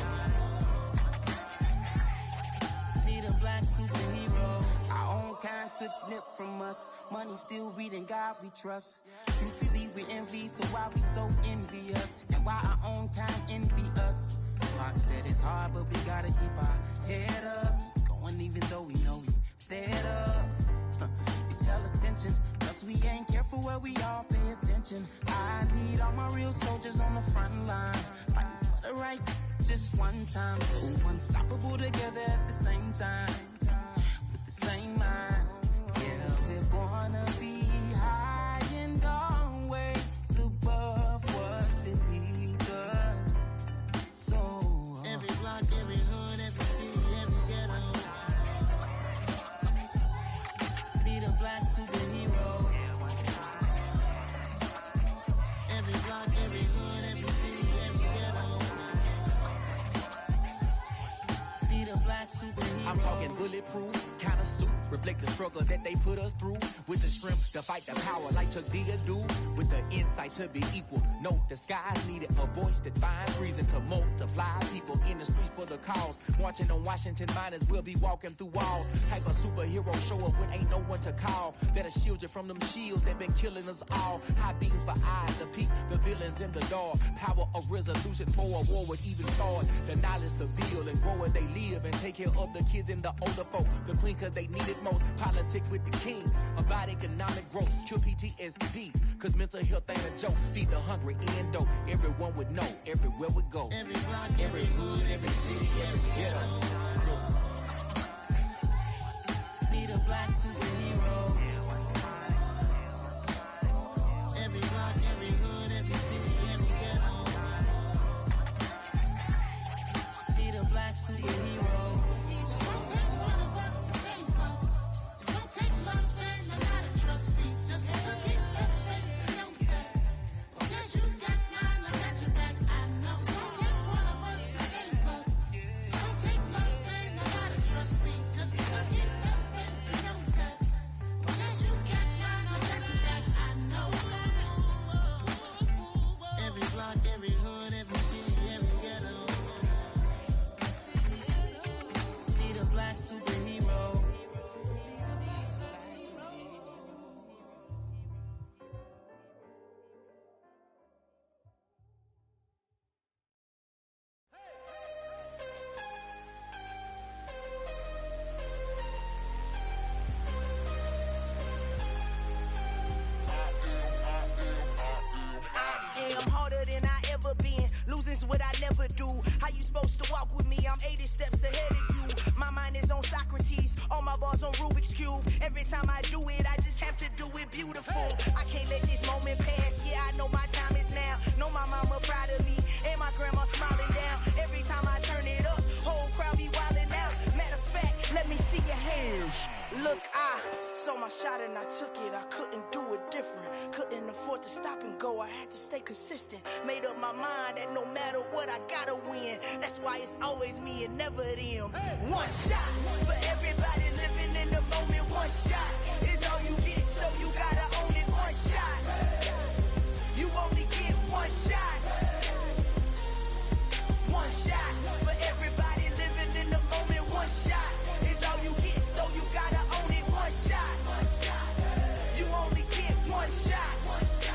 Need a black superhero. Our own kind took nip from us. Money still reading God we trust. Truthfully we envy, so why we so envious? And why our own kind envy us? Pac said it's hard, but we gotta keep our head up. Keep going even though we know we fed up. It's hella tension, plus we ain't careful where we all pay attention. I need all my real soldiers on the front line, fighting for the right just one time. So unstoppable together at the same time, with the same mind. Yeah, we're born to be high and always above what's beneath us. So every block, every hood, every city, every ghetto. Need a black superhero. Every block, every hood, every city, every ghetto. Need a black superhero. I'm talking bulletproof kind of suit, reflect the struggle that they put us through, with the strength to fight the power like Chuck D do, with the insight to be equal. No disguise needed, a voice that finds reason to multiply. People in the streets for the cause, marching on Washington miners will be walking through walls. Type of superhero show up when ain't no one to call, that'll shield you from them shields that been killing us all. High beams for eyes to peek the villains in the dark. Power of resolution for a war would even start. The knowledge to build and grow where they live and take care of the kids and the older folk. The queen cause they need it most. Politic with the kings about economic growth. Cure PTSD cause mental health ain't a joke. Feed the hungry and dope. Everyone would know everywhere we go. Every block, every hood, every city, every ghetto. Need a black superhero. Every block, every hood, every city, every ghetto. Need a black superhero. It's gonna take one of us to save us. It's gonna take love and a lot of trust. We just got to get that faith and know that. Because you got mine, I got your back, I know. It's gonna take one of us to save us. It's gonna take love and a lot of trust. We just got to get that faith and know that. Because you got mine, I got your back, I know. Every block, every hood, every city, every ghetto. Need a black superhero. I'm harder than I ever been. Losing's what I never do. How you supposed to walk with me? I'm 80 steps ahead of you. My mind is on Socrates, all my bars on Rubik's Cube. Every time I do it, I just have to do it beautiful. I can't let this moment pass. Yeah, I know my time is now. Know my mama proud of me, and my grandma smiling down. Every time I turn it up, whole crowd be wildin' out. Matter of fact, let me see your hands. Look, I saw my shot and I took it. I couldn't do it different. Couldn't afford to stop and go. I had to stay consistent. Made up my mind that no matter what, I gotta win. That's why it's always me and never them. One shot for everybody living in the moment. One shot is all you get, so you gotta own it. One shot. You only get one shot. One shot for everybody living in the moment. One shot is all you get, so you gotta own it. One shot. You only get one shot.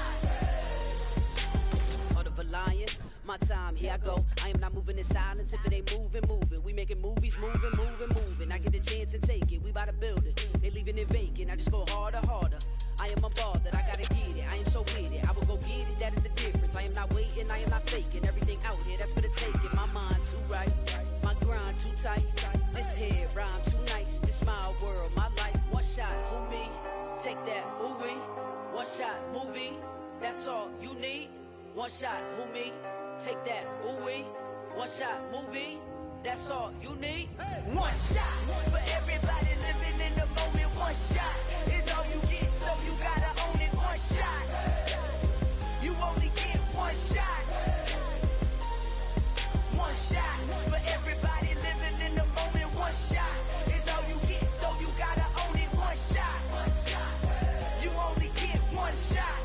my time, here I go. I am not moving in silence. If it ain't moving, move it. We making movies, moving. I get the chance and take it. We bout to build it. They leaving it vacant. I just go harder. I am a ball that I gotta get it. I am so with it. I will go get it. That is the difference. I am not waiting. I am not faking. Everything out here, that's for the taking. My mind too right. My grind too tight. This head rhyme too nice. This my world, my life. One shot, who me? Take that, ooh wee. One shot, movie. That's all you need. One shot, who me? Take that, ooh wee. One shot, movie. That's all you need. One shot for everybody living in the moment. One shot is all you get, so you gotta own it. One shot. You only get one shot. One shot for everybody living in the moment. One shot is all you get, so you gotta own it. One shot. You only get one shot.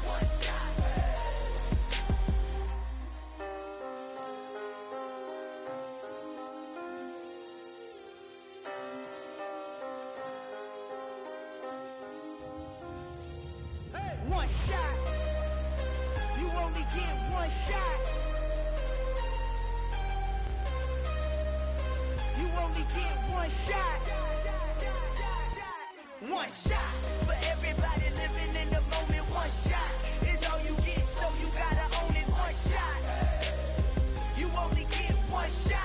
One shot. You only get one shot. You only get one shot. One shot for everybody living in the moment. One shot is all you get, so you gotta own it. One shot. You only get one shot.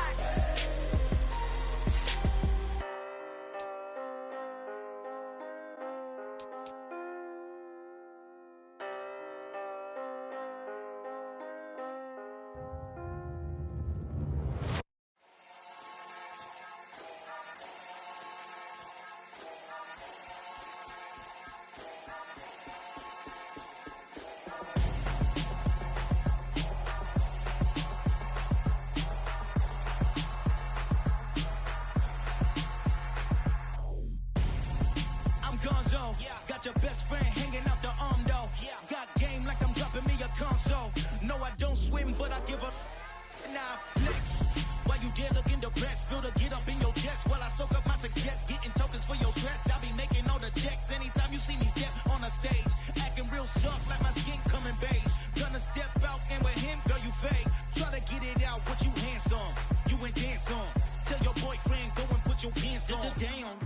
Got your best friend hanging out the arm though. Got game like I'm dropping me a console. No, I don't swim, but I give a nah flex. While you there looking the best, feel the get up in your chest while I soak up my success, getting tokens for your stress. I'll be making all the checks anytime you see me step on a stage, acting real soft like my skin coming beige. Gonna step out and with him, girl, you fake. Try to get it out, what you hands on, you and dance on. Tell your boyfriend, go and put your pants on. Down,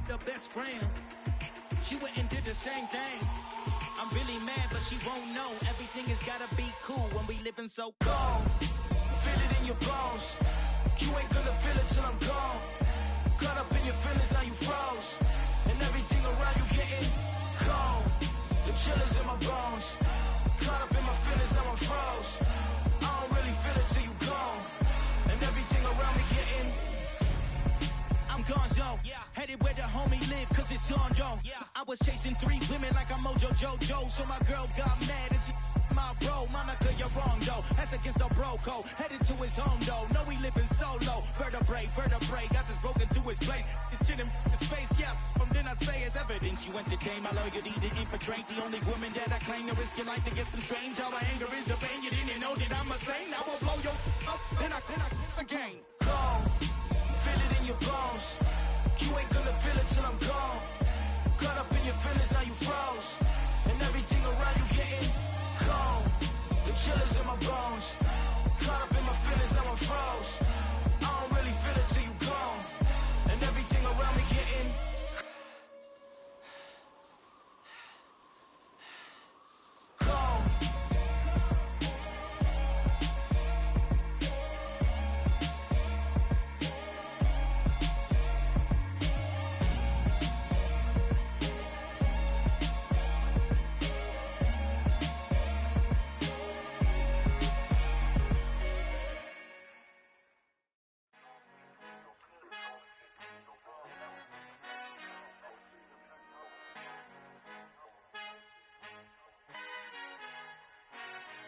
the best friend. She went and did the same thing. I'm really mad, but she won't know. Everything has gotta be cool when we living so cold. Feel it in your bones. You ain't gonna feel it till I'm gone. Caught up in your feelings, now you froze. And everything around you getting cold. The chill is in my bones. Caught up in my feelings, now I'm froze. I don't really feel it till you gone. And everything around me getting I'm gonzo, headed where the homie live, cause it's on though. I was chasing 3 women like I'm Mojo Jojo, so my girl got mad and she my bro. Monica, you're wrong though, that's against our bro code. Headed to his home though, know he living solo. Vertebrae, got this broken to his place. It's chin in his face, yeah, from then I say it's evidence. You entertain my loyalty to infiltrate. The only woman that I claim to risk your life to get some strange. How my anger is a pain, you didn't know that I'm a saint. I will blow your up, then I again. Go. Feel it in your bones. You ain't gonna feel it till I'm gone. Caught up in your feelings, now you froze. And everything around you getting cold. The chill is in my bones. Caught up in my feelings, now I'm froze. I don't really feel it till you gone. And everything around me getting cold.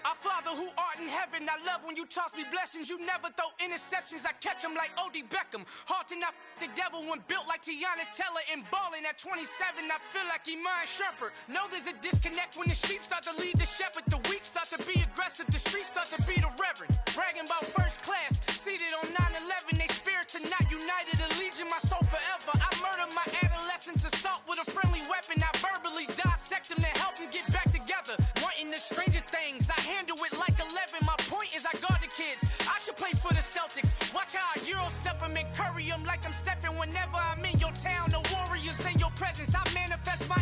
Our Father who art in heaven, I love when you toss me blessings. You never throw interceptions, I catch them like O.D. Beckham. Hard to not the devil when built like Tiana Teller and balling at 27. I feel like Iman Shumpert. Know there's a disconnect when the sheep start to lead the shepherd. The weak start to be aggressive, the streets start to be the reverend. Bragging about first class, seated on 9/11. They spirits are not united, allegiance my soul forever. I murder my adolescence, assault with a friendly weapon. I verbally dissect them to help them get back together. Wanting the stranger things, I handle it like 11. My point is I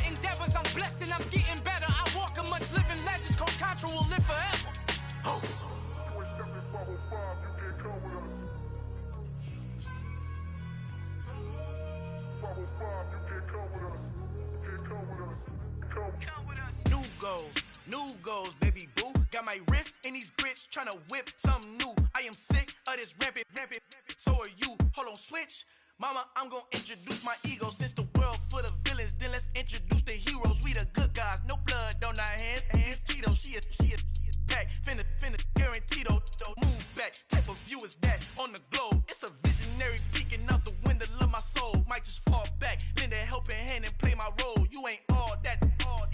endeavors. I'm blessed and I'm getting better. I walk amongst living legends. Coach Contra will live forever. Oh. New goals, baby boo. Got my wrist in these grits, tryna whip something new. I am sick of this rampant. So are you. Hold on, switch. Mama, I'm gonna introduce my ego. Since the world full of villains, then let's introduce the heroes. We the good guys, no blood on our hands. Hands Tito, she a pack. Finna guaranteed, don't move back. Type of view is that on the globe? It's a visionary peeking out the window of my soul. Might just fall back, lend a helping hand and play my role. You ain't all that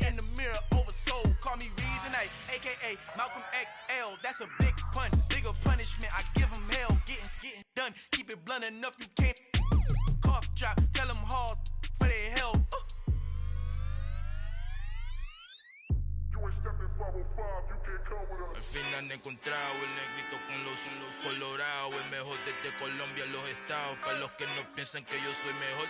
in the mirror oversold. Call me Reason A, aka Malcolm XL. That's a big pun, bigger punishment. I give him hell, getting done. Keep it blunt enough, you can't cough drop. Tell them hard for their health. Al fin han encontrado el negrito con los colorados, el mejor desde Colombia a los estados. Para los que no piensan que yo soy mejor,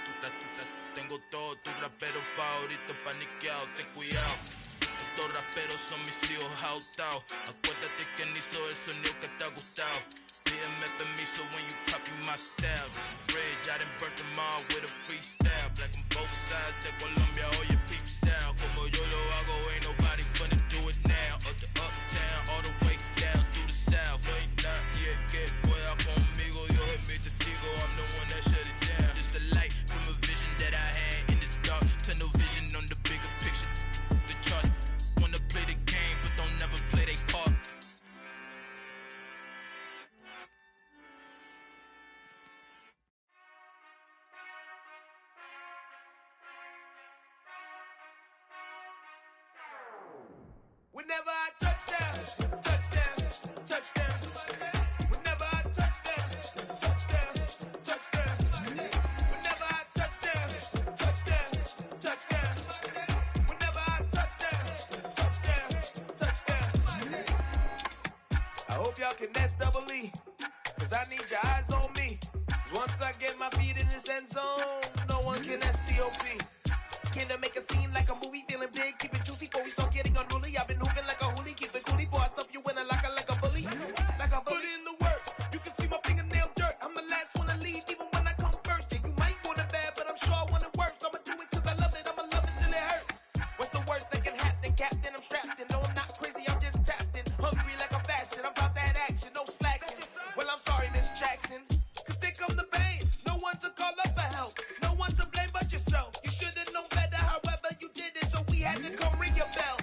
tengo todo, tus raperos favoritos paniqueados, ten cuidado. Estos raperos son mis hijos jautados. Acuérdate quién hizo el sonido que te ha gustado. Pídeme permiso when you copy my style. This bridge, I done burnt them all with a freestyle. Black on both sides de Colombia, oye peep style. Como yo lo hago, ain't nobody finna do it now. Up to uptown, all the way down through the south. No hay nadie que pueda conmigo, Dios es mi testigo. I'm the one that shut it down. Just the light from a vision that I had in the dark. Tunnel vision on the bigger picture. The charts wanna play the game, but don't never play their part. Whenever I touchdown, touchdown. Whenever I touchdown, touchdown. Whenever I touchdown, touchdown. Whenever I touchdown. I hope y'all can nest double E, cause I need your eyes on me. Once I get my feet in this end zone, no one can STOP. Can I make a scene like a movie, feeling big, keep it juicy before we start getting unruly. I've been hooping like a hoolie, keep it coolie before I stuff you in a locker like a bully. Like a bully. Put in the work, you can see my fingernail dirt. I'm the last one to leave, even when I come first. Yeah, you might want it bad, but I'm sure I want it worse. I'ma do it cause I love it, I'ma love it till it hurts. What's the worst that can happen, Captain? I'm strapped in, no I'm not crazy, I'm just tapped in. Hungry like I'm fasting, I'm about that action, no slacking. Well, I'm sorry, Miss Jackson, cause here come the pain. No one to call up for help, no one to blame but yourself. You should've known better, however you did it, so we had to come ring your bell.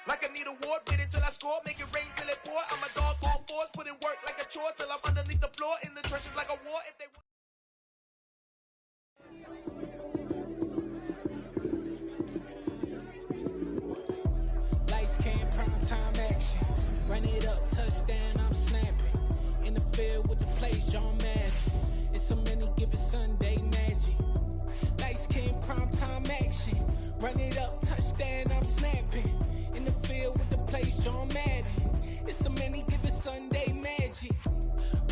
Like I need a ward, wait until I score, make it rain till it pour. I'm a dog on force, put in work like a chore till I'm underneath the floor, in the trenches like a war. If they Lights, cam, prime time action. Run it up, touchdown, I'm snapping. In the field with the plays, John Madden. It's so many given Sunday magic. Lights, cam, prime time action. Run it up, touchdown, I'm snapping. In the field with the plays, John Madden. It's so many given Sunday magic.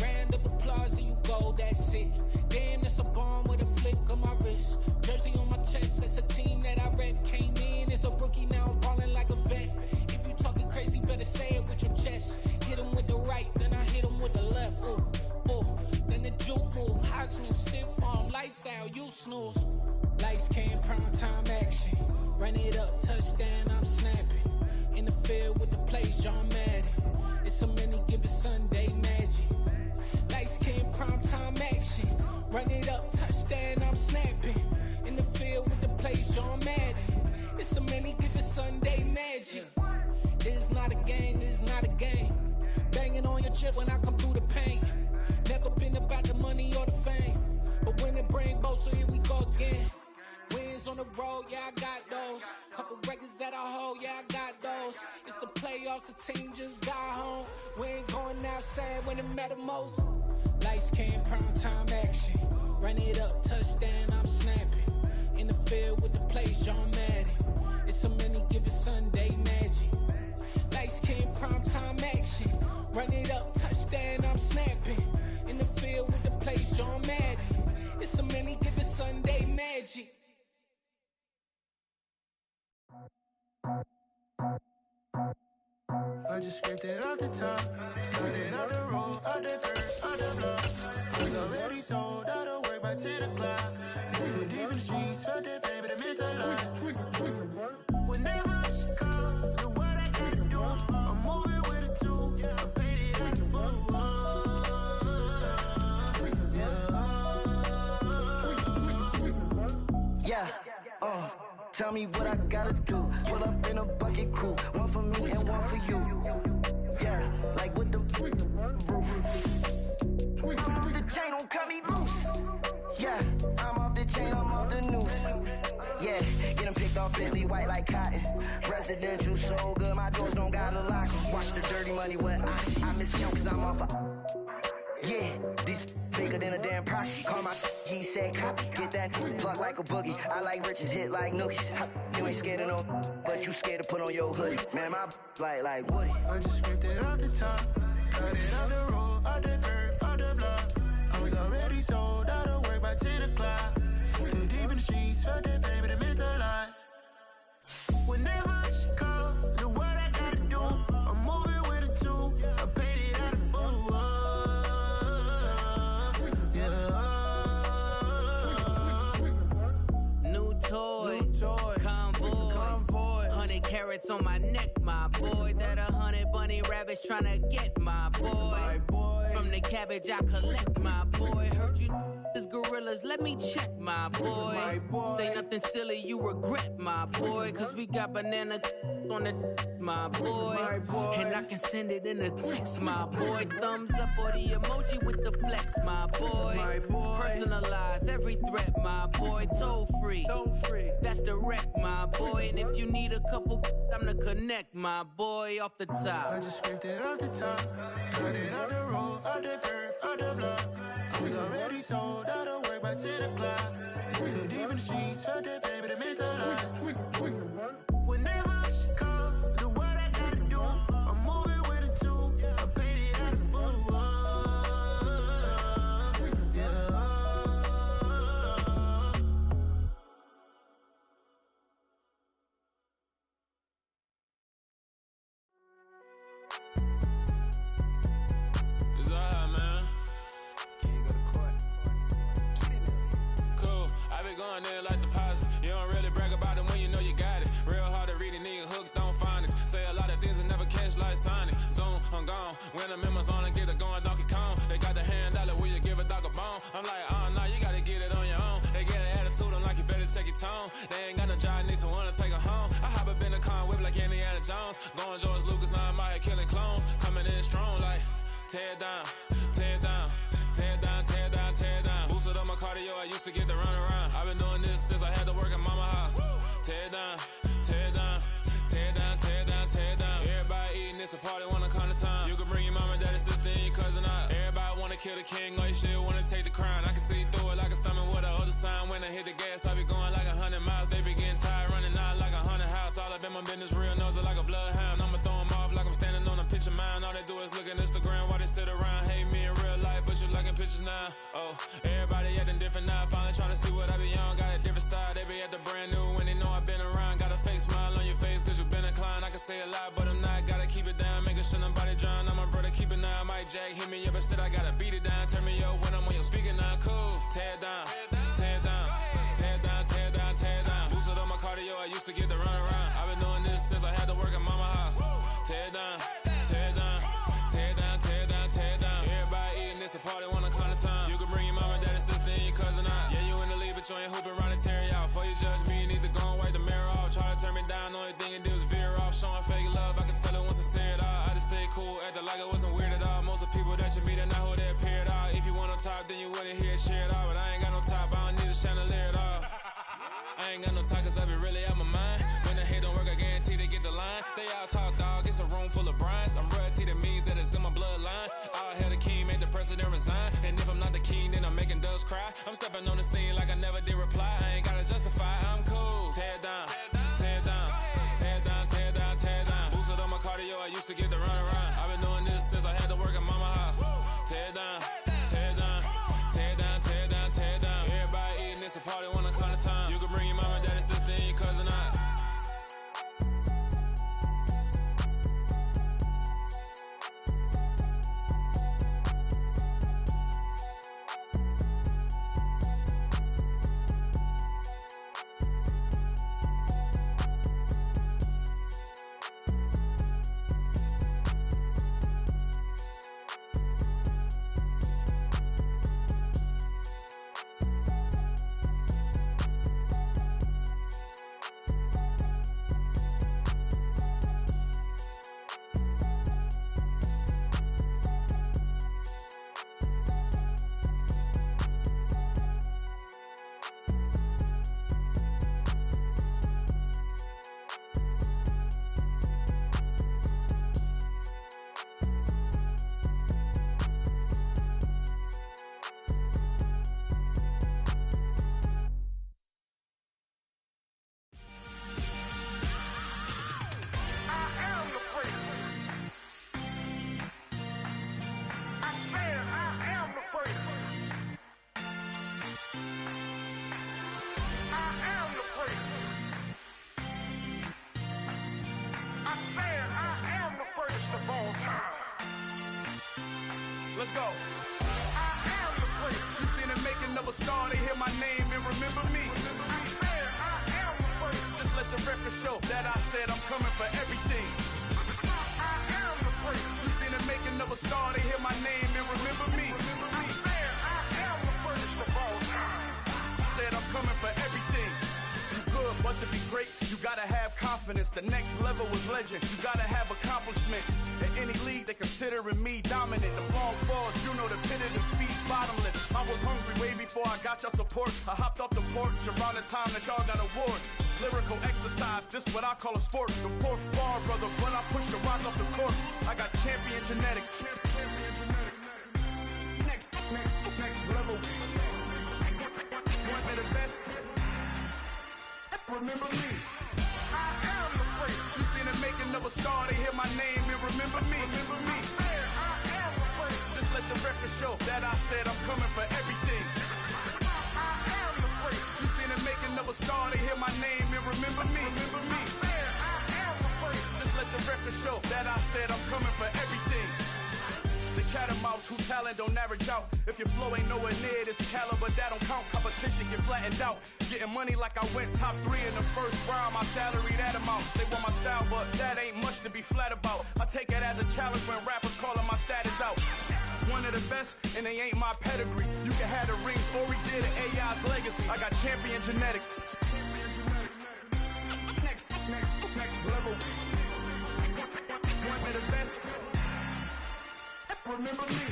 Round of applause and you go, that's it. Damn, that's a bomb with a flick on my wrist. Jersey on my chest, that's a team that I rep. Came in as a rookie, now I'm ballin' like a vet. If you talking crazy, better say it with your chest. Hit him with the right, then I hit him with the left. Then the juke move, Heisman, stiff arm, lights out, you snooze. Lights, cam, prime time action. Run it up, touchdown, I'm snapping. In the field with the plays, John Madden. It's so many given Sunday magic. Lights, cam, prime time action. Run it up, touchdown, I'm snapping. In the field with the plays, John Madden. It's so many given Sunday magic. This is not a game, this is not a game. Banging on your chest when I come through the pain. Never been about the money or the fame. But when it bring both, so here we go again. Wins on the road, yeah, I got those. Couple records that I hold, yeah, I got those. It's the playoffs, the team just got home. We ain't going outside when it matter most. Lights, cam, prime time action. Run it up, touchdown, I'm snapping. In the field with the plays, John Madden. It's so many given Sunday magic. Lights, cam, prime time action. Run it up, touchdown, I'm snapping. In the field with the plays, John Madden. It's so many given Sunday magic. I just scraped it off the top. Cut it off the road, off the curb, off the block. I was already sold out of work by 10 o'clock. Too deep in the streets, felt that pain, but it meant a lot. Whenever she calls, know what I gotta do. I'm moving with a two. I paid it out the phone. Yeah, tell me what I gotta do. Pull up in a bucket crew, one for me and one for you. Yeah, like with the roof. I'm off the chain, don't cut me loose. Yeah, I'm off the chain, I'm off the noose. Yeah, get them picked off Bentley, white like cotton. Residential, so good, my doors don't gotta lock 'em. Watch the dirty money, what I miss count cause I'm off a... Yeah, these bigger than a damn proxy. Call my he said copy. Get that plug like a boogie. I like riches, hit like nookies. You ain't scared of no, but you scared to put on your hoodie. Man, my like Woody. I just scraped it off the top. Cut it off the road, off the curb, off the block. I was already sold out of work by 10 o'clock. Too deep in the streets, felt that pain, but it meant a lot. Whenever she calls, know what I gotta do. I'm moving with a two. I paid it out of phone. Toys, convoys, 100 carats on my neck, my boy. That 100 bunny rabbits tryna get my boy. From the cabbage I collect, my boy. Heard you is gorillas, let me check, my boy. Say nothing silly, you regret, my boy. Cause we got banana on the my boy. And I can send it in a text, my boy. Thumbs up or the emoji with the flex, my boy. Personalize every threat, my boy. Toll free. That's direct, my boy. And if you need a couple, I'm the connect, my boy. Off the top. I just scraped it off the top. Cut it off the road, off the curb, off the block. I was already sold out of work by 10 o'clock. Too deep in the streets, felt that pain, but it meant a lot. Whenever she calls, know what I gotta do. I'm moving with a two. I paid it out of phone. It's alright, man. Can't go to court. Cool. I been going there like deposit. You don't really brag about it when you know you got it. Real hard to read it, nigga hooked on finance. Say a lot of things and never catch like Sonic. Zoom, I'm gone. When the members on and get it going Donkey Kong. They got the hand dollar, will you give a dog a bone? I'm like, nah, you gotta get it on your own. They get an attitude, I'm like, you better check your tone. They ain't got no job, need someone to take her home. I hop up in the car and whip like Indiana Jones. Going George Lucas, now I'm out here killing clones. Coming in strong like, tear down, tear down, tear down, tear down, tear down. Boosted up my cardio, I used to get to run around. I've been doing this since I had to work at mama house. Tear down, tear down, tear down, tear down, tear down. Everybody eating, it's a party, wanna come to time. You can bring your mama, daddy, sister, and your cousin out. Everybody wanna kill the king, or you shit wanna take the crown. I can see through it like a stomach with a other sign. When I hit the gas, I be going like 100 miles. They be getting tired, running out like 100 house. All up in my business, real nose like a bloodhound. I'ma throw them off like I'm standing on a picture mound. All they do is look at Instagram while they sit around. Hate me in real life, but you liking pictures now. Oh, everybody acting different now. Finally trying to see what I be on. Got a different style, they be at the brand new when they know I've been around. Got a fake smile on your face cause you been inclined. I can say a lot, but I'm not. Gotta keep it down, making sure nobody drown. I'm my brother, keep it now. Mike Jack hit me up and said I gotta beat it down. Turn me up when I'm on your speaker now. Cool, tear down, tear down, tear down, tear down, tear down. Boosted up my cardio, I used to get to run around. I've been doing this since I had to work at mama house. Tear down, tear down, tear down, tear down, tear down. Everybody eating, it's a party, wanna come to time. You can bring your mama, daddy, sister, and your cousin out. Yeah, you in the lead, but you ain't hooping around and tear out. Before you judge me, you need to go and wipe the mirror off. Try to turn me down, only thing you did was veer off. Showing fake love, I can tell it once I say it all. I just stay cool, acting like I wasn't weird at all. Most of the people that you meet are not who they appear at all. If you want on top, then you wouldn't hear it cheer at all. But I ain't got no top, I don't need a chandelier at all. I ain't got no time cause I be really out my mind. When the hate don't work, I guarantee they get the line. They all talk dog, it's a room full of Bryans. I'm royalty, that means that it's in my bloodline. All hell the king, made the president resign. And if I'm not the king, then I'm making doves cry. I'm stepping on the scene like I never did reply. I ain't gotta justify, I'm cool. Tear down, tear down, tear down, tear down, tear down. Boosted up my cardio, I used to get to run around. I've been doing this since I had to work at mama house. Tear down, tear down, tear down, tear down, tear down. Everybody eating, it's a party, wanna come to time. You can bring your mama, daddy, sister, and your cousin out. let's go. I am the place. You seen the making of a star, they hear my name and remember me. I swear I am the place. Just let the record show that I said I'm coming for everything. I am the place. You seen the making of a star, they hear my name and remember me. I swear I am the first of all time. Said I'm coming for everything. You good, but to be great, you gotta have confidence. The next level was legend. You gotta have accomplishments. In any league, they considering me dominant. The long falls, you know the pit of defeat, bottomless. I was hungry way before I got your support. I hopped off the porch around the time that y'all got awards. Lyrical exercise, this what I call a sport. The fourth bar, brother, when I push the rock off the court. I got champion genetics. Champion genetics. Next level. One of the best. Remember me. I am the place. You seen the making of a star, they hear my name and remember me. Remember me. I am the place. Just let the record show that I said I'm coming for everything. I am the place. You seen the making of a star, they hear my name and remember me. Remember me. I am the place. Just let the record show that I said I'm coming for everything. The chattermouths who talent don't average out. If your flow ain't nowhere near this caliber, that don't count. Competition get flattened out. Getting money like I went top 3 in the first round. My salary that amount. They want my style, but that ain't much to be flat about. I take it as a challenge when rappers calling my status out. One of the best, and they ain't my pedigree. You can have the rings, or we did an AI's legacy. I got champion genetics. Next level. One of the best. Remember me.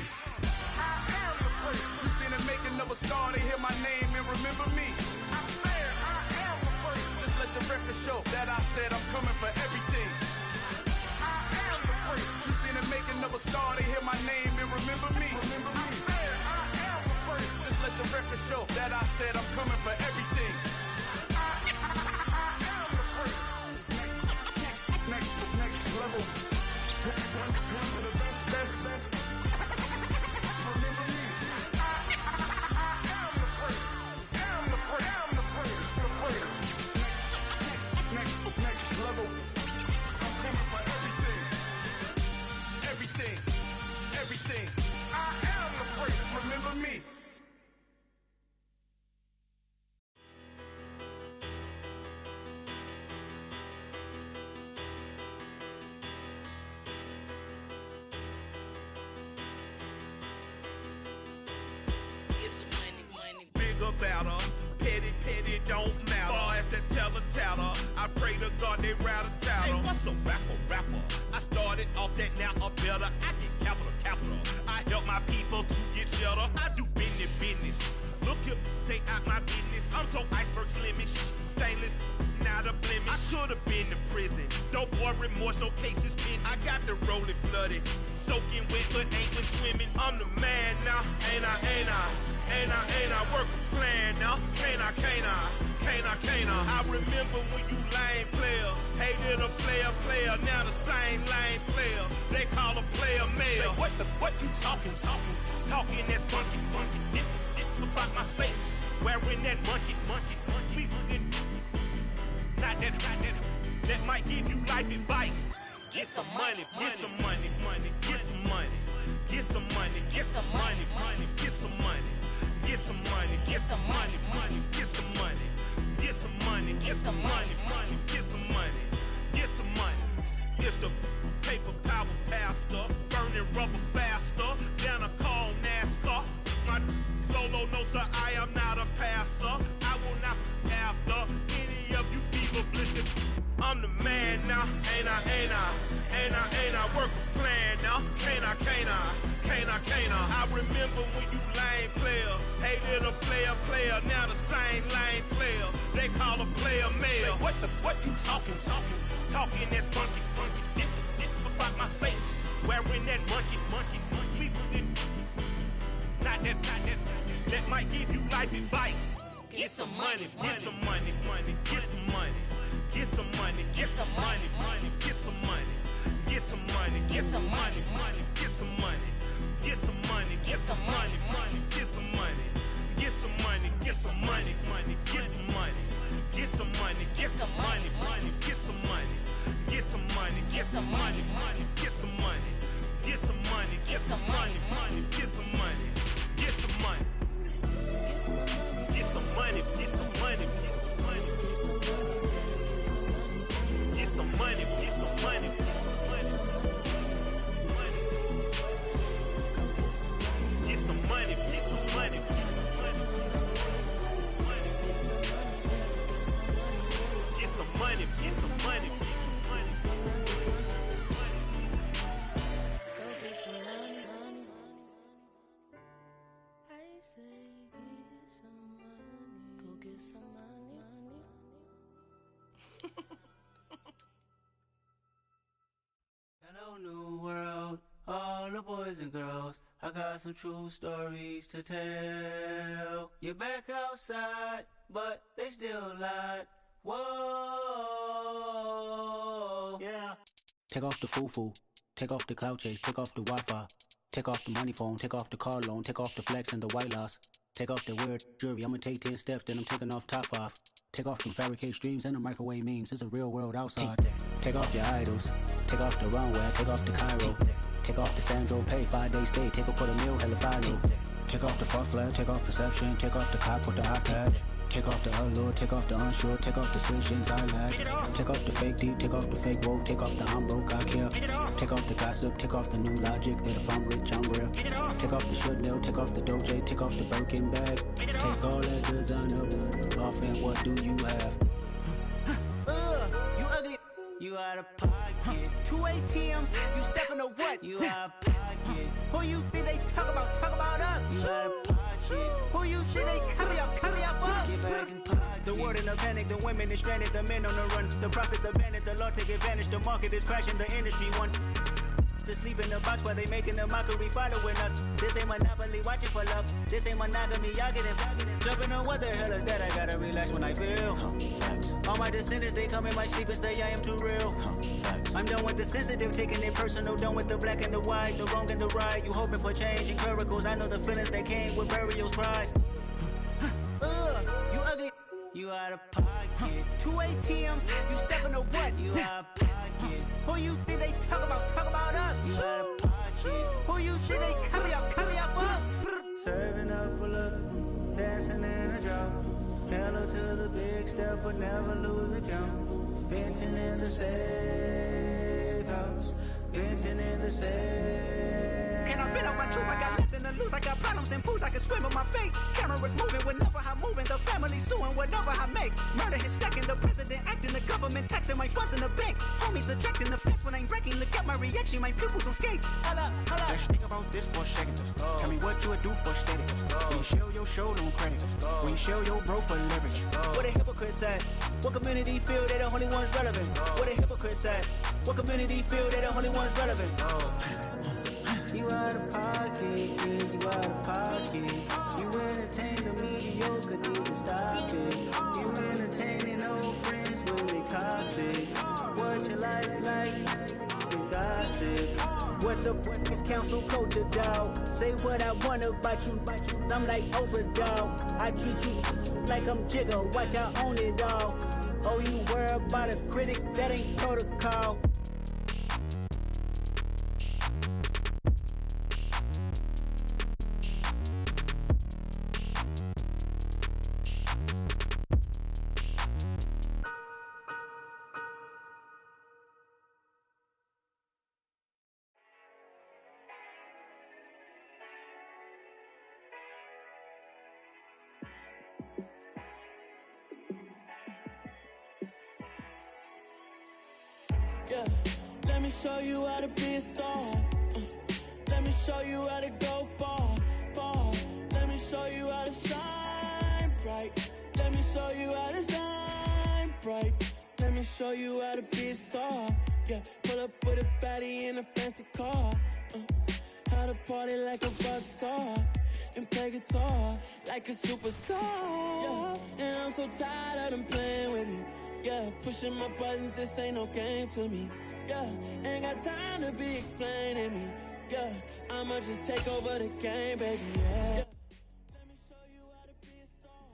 I am the place. You seen the making of a star, they hear my name and remember me. I swear I am the place. Just let the record show that I said I'm coming for everything. I am the place. You seen the making of a star, they hear my name and remember me. Remember me. I swear I am the place. Just let the record show that I said I'm coming for everything. I am the place. Next level. One of the best. Next level. I'm coming for everything. Everything. I am the place. Remember me. Bigger, better. Petty don't matter. Far as the teller, I pray to God they rattle tattle. Hey, what's a rapper? I started off that, now I'm better. I get capital. I help my people to get cheddar. I do business. Look here, stay out my business. I'm so iceberg slimish, stainless, not a blemish. I should've been to prison. Don't boy remorse, no cases pinned. I got the rolling flooded, soaking wet, but ain't been swimming. I'm the man now, ain't I? Work a plan now, can't I? I remember when you lame player, hated a player, now the same lame player. They call a player mayor. Say, what you talking that funky, about my face, wearing that monkey. Not that might give you life advice. Get some money. It's the paper power pastor, burning rubber faster than a call NASCAR. My solo notes are I am not a passer. I will not after any of you fever blistered. I'm the man now, ain't I? Work a plan now, can't I? I remember when you lame player, hated a player, now the same lame player. They call a player mayor. Say, what you talking that funky, about my face, wearing that monkey. Not that might give you life advice. Get some money. Get some money. whole new world, all the boys and girls. I got some true stories to tell. You're back outside, but they still lied. Whoa, yeah. Take off the foo-foo, take off the cloud chase, take off the Wi-Fi, take off the money phone, take off the car loan, take off the flex and the white loss, take off the weird jewelry. I'ma take 10 steps, then I'm taking off top off. Take off them fabricate streams and the microwave memes. It's a real world outside. Take off your idols, take off the runway, take off the Cairo, take off the Sandro Pay, 5-day stay, take a quarter meal, hella final. Take off the fuck flag, take off perception, take off the cop with the iPad. Take off the allure, take off the unsure, take off decisions I lack. Take off the fake deep, take off the fake woke, take off the I'm broke, I care. Take off the gossip, take off the new logic that if I'm rich, I'm real. Take off the Chanel, take off the Doja, take off the Birkin bag. Take all that designer off and what do you have? You ugly. You out of pocket. 2 ATMs, you stepping to what? You out of pocket. Who you think they talk about? Talk about us. You out of pocket. Who you think they carry out for us? Get back in pocket. The world in a panic, the women is stranded, the men on the run. The profits abandoned, the law take advantage. The market is crashing, the industry wants to sleep in the box while they making a mockery following us. This ain't Monopoly, watching for love. This ain't monogamy, y'all getting jumping on what the hell is that? I gotta relax when I feel. All my descendants, they come in my sleep and say I am too real. I'm done with the sensitive, taking it personal. Done with the black and the white, the wrong and the right. You hoping for change and miracles. I know the feelings that came with burial cries. You ugly. You out of pocket. 2 ATMs, you stepping to what? You out of pocket. Who you think they talk about? Talk about us. You out of pocket. Who you think they carry out for us? Serving up a look, dancing in a drop. Hello to the big step, but never lose a count. Venting in the safe house. Venting in the safe. Can I fit out my truth? I got nothing to lose. I got problems and fools. I can swim with my fate. Cameras moving whenever I'm moving. The family suing whatever I make. Murder is stacking. The president acting. The government taxing my funds in the bank. Homies ejecting the fence when I'm breaking. Look at my reaction. My pupils on skates. Holla, holla. Let's think about this for a second. Tell me what you would do for steady. When you show your show, no credit. When you show your bro for leverage. What a hypocrite said. What community feel they the only ones relevant? What a hypocrite said. What community feel they the only ones relevant? You out of pocket, yeah, you out of pocket. You entertain the mediocre, need to stop it. You entertaining old friends when they toxic. What your life like? The gossip. What the is council culture, dog? Say what I want about you, I'm like overdog. I treat you like I'm Jigga, watch I own it all. Oh, you worry about a critic, that ain't protocol. Yeah, let me show you how to be a star. Let me show you how to go far, far. Let me show you how to shine bright. Let me show you how to shine bright. Let me show you how to be a star. Yeah, pull up with a baddie in a fancy car. How to party like a rock star and play guitar like a superstar. Yeah, and I'm so tired of them playing with me. Yeah, pushing my buttons, this ain't no game to me. Yeah, ain't got time to be explaining me. Yeah, I'ma just take over the game, baby. Yeah. Let me show you how to be a star.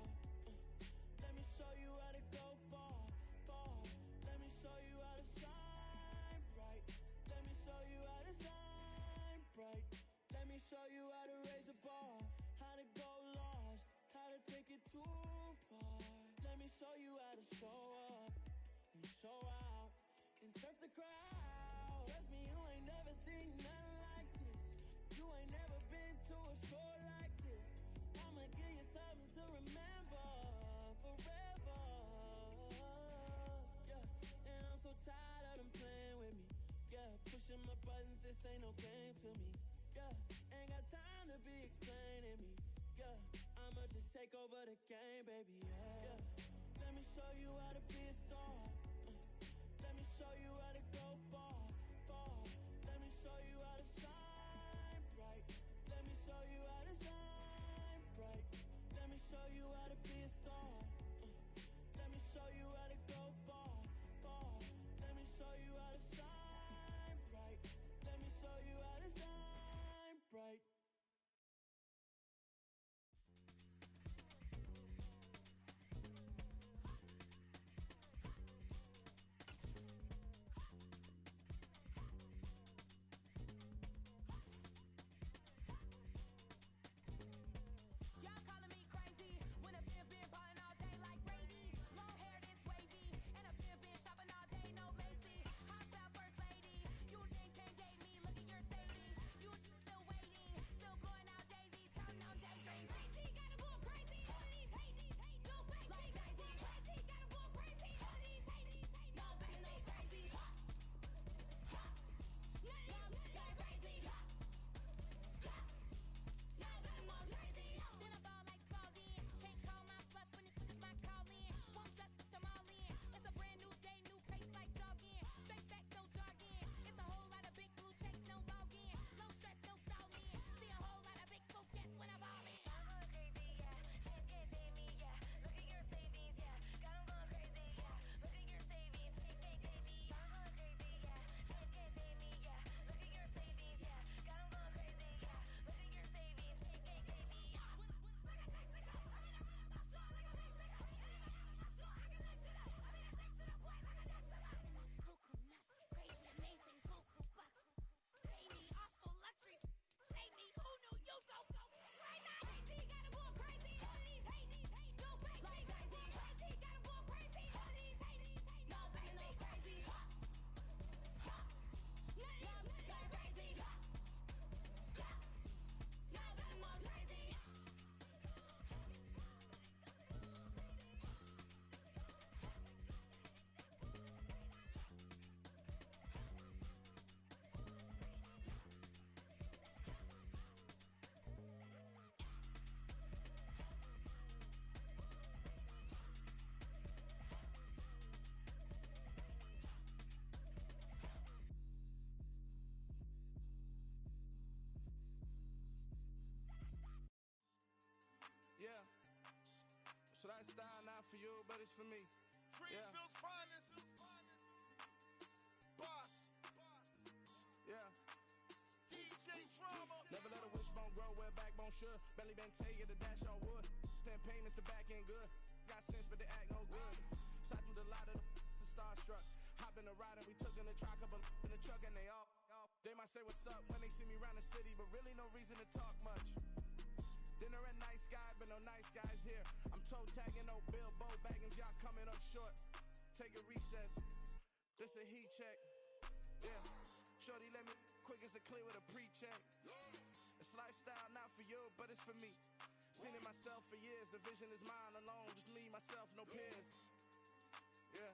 Let me show you how to go far, far. Let me show you how to shine bright. Let me show you how to shine bright. Let me show you how to raise a bar, how to go large, how to take it too far. Let me show you how to show up and show out and surf the crowd. Trust me, you ain't never seen nothing like this. You ain't never been to a show like this. I'ma give you something to remember forever. Yeah, and I'm so tired of them playing with me. Yeah, pushing my buttons, this ain't no game to me. Yeah, ain't got time to be explaining me. Yeah, I'ma just take over the game, baby. Yeah. Let me show you how to be a star. Let me show you how to go far, far. Let you, but it's for me. Greenfield's finest. Boss. Yeah. DJ Drama. Never let a wishbone grow where backbone should. Belly been take the dash all wood. 10 payments, the back end good. Got sense, but they act no good. Shot through the lot of the starstruck. Hop in the ride and we took in the truck, couple in the truck, and they all. They might say what's up when they see me around the city, but really no reason to talk much. Dinner at Nice Guy, but no nice guys here. I'm toe tagging, no Bilbo baggins, y'all coming up short. Take a recess. This a heat check. Yeah. Shorty let me quick as a clear with a pre-check. It's lifestyle, not for you, but it's for me. Seen it myself for years. The vision is mine alone. Just me, myself, no peers. Yeah.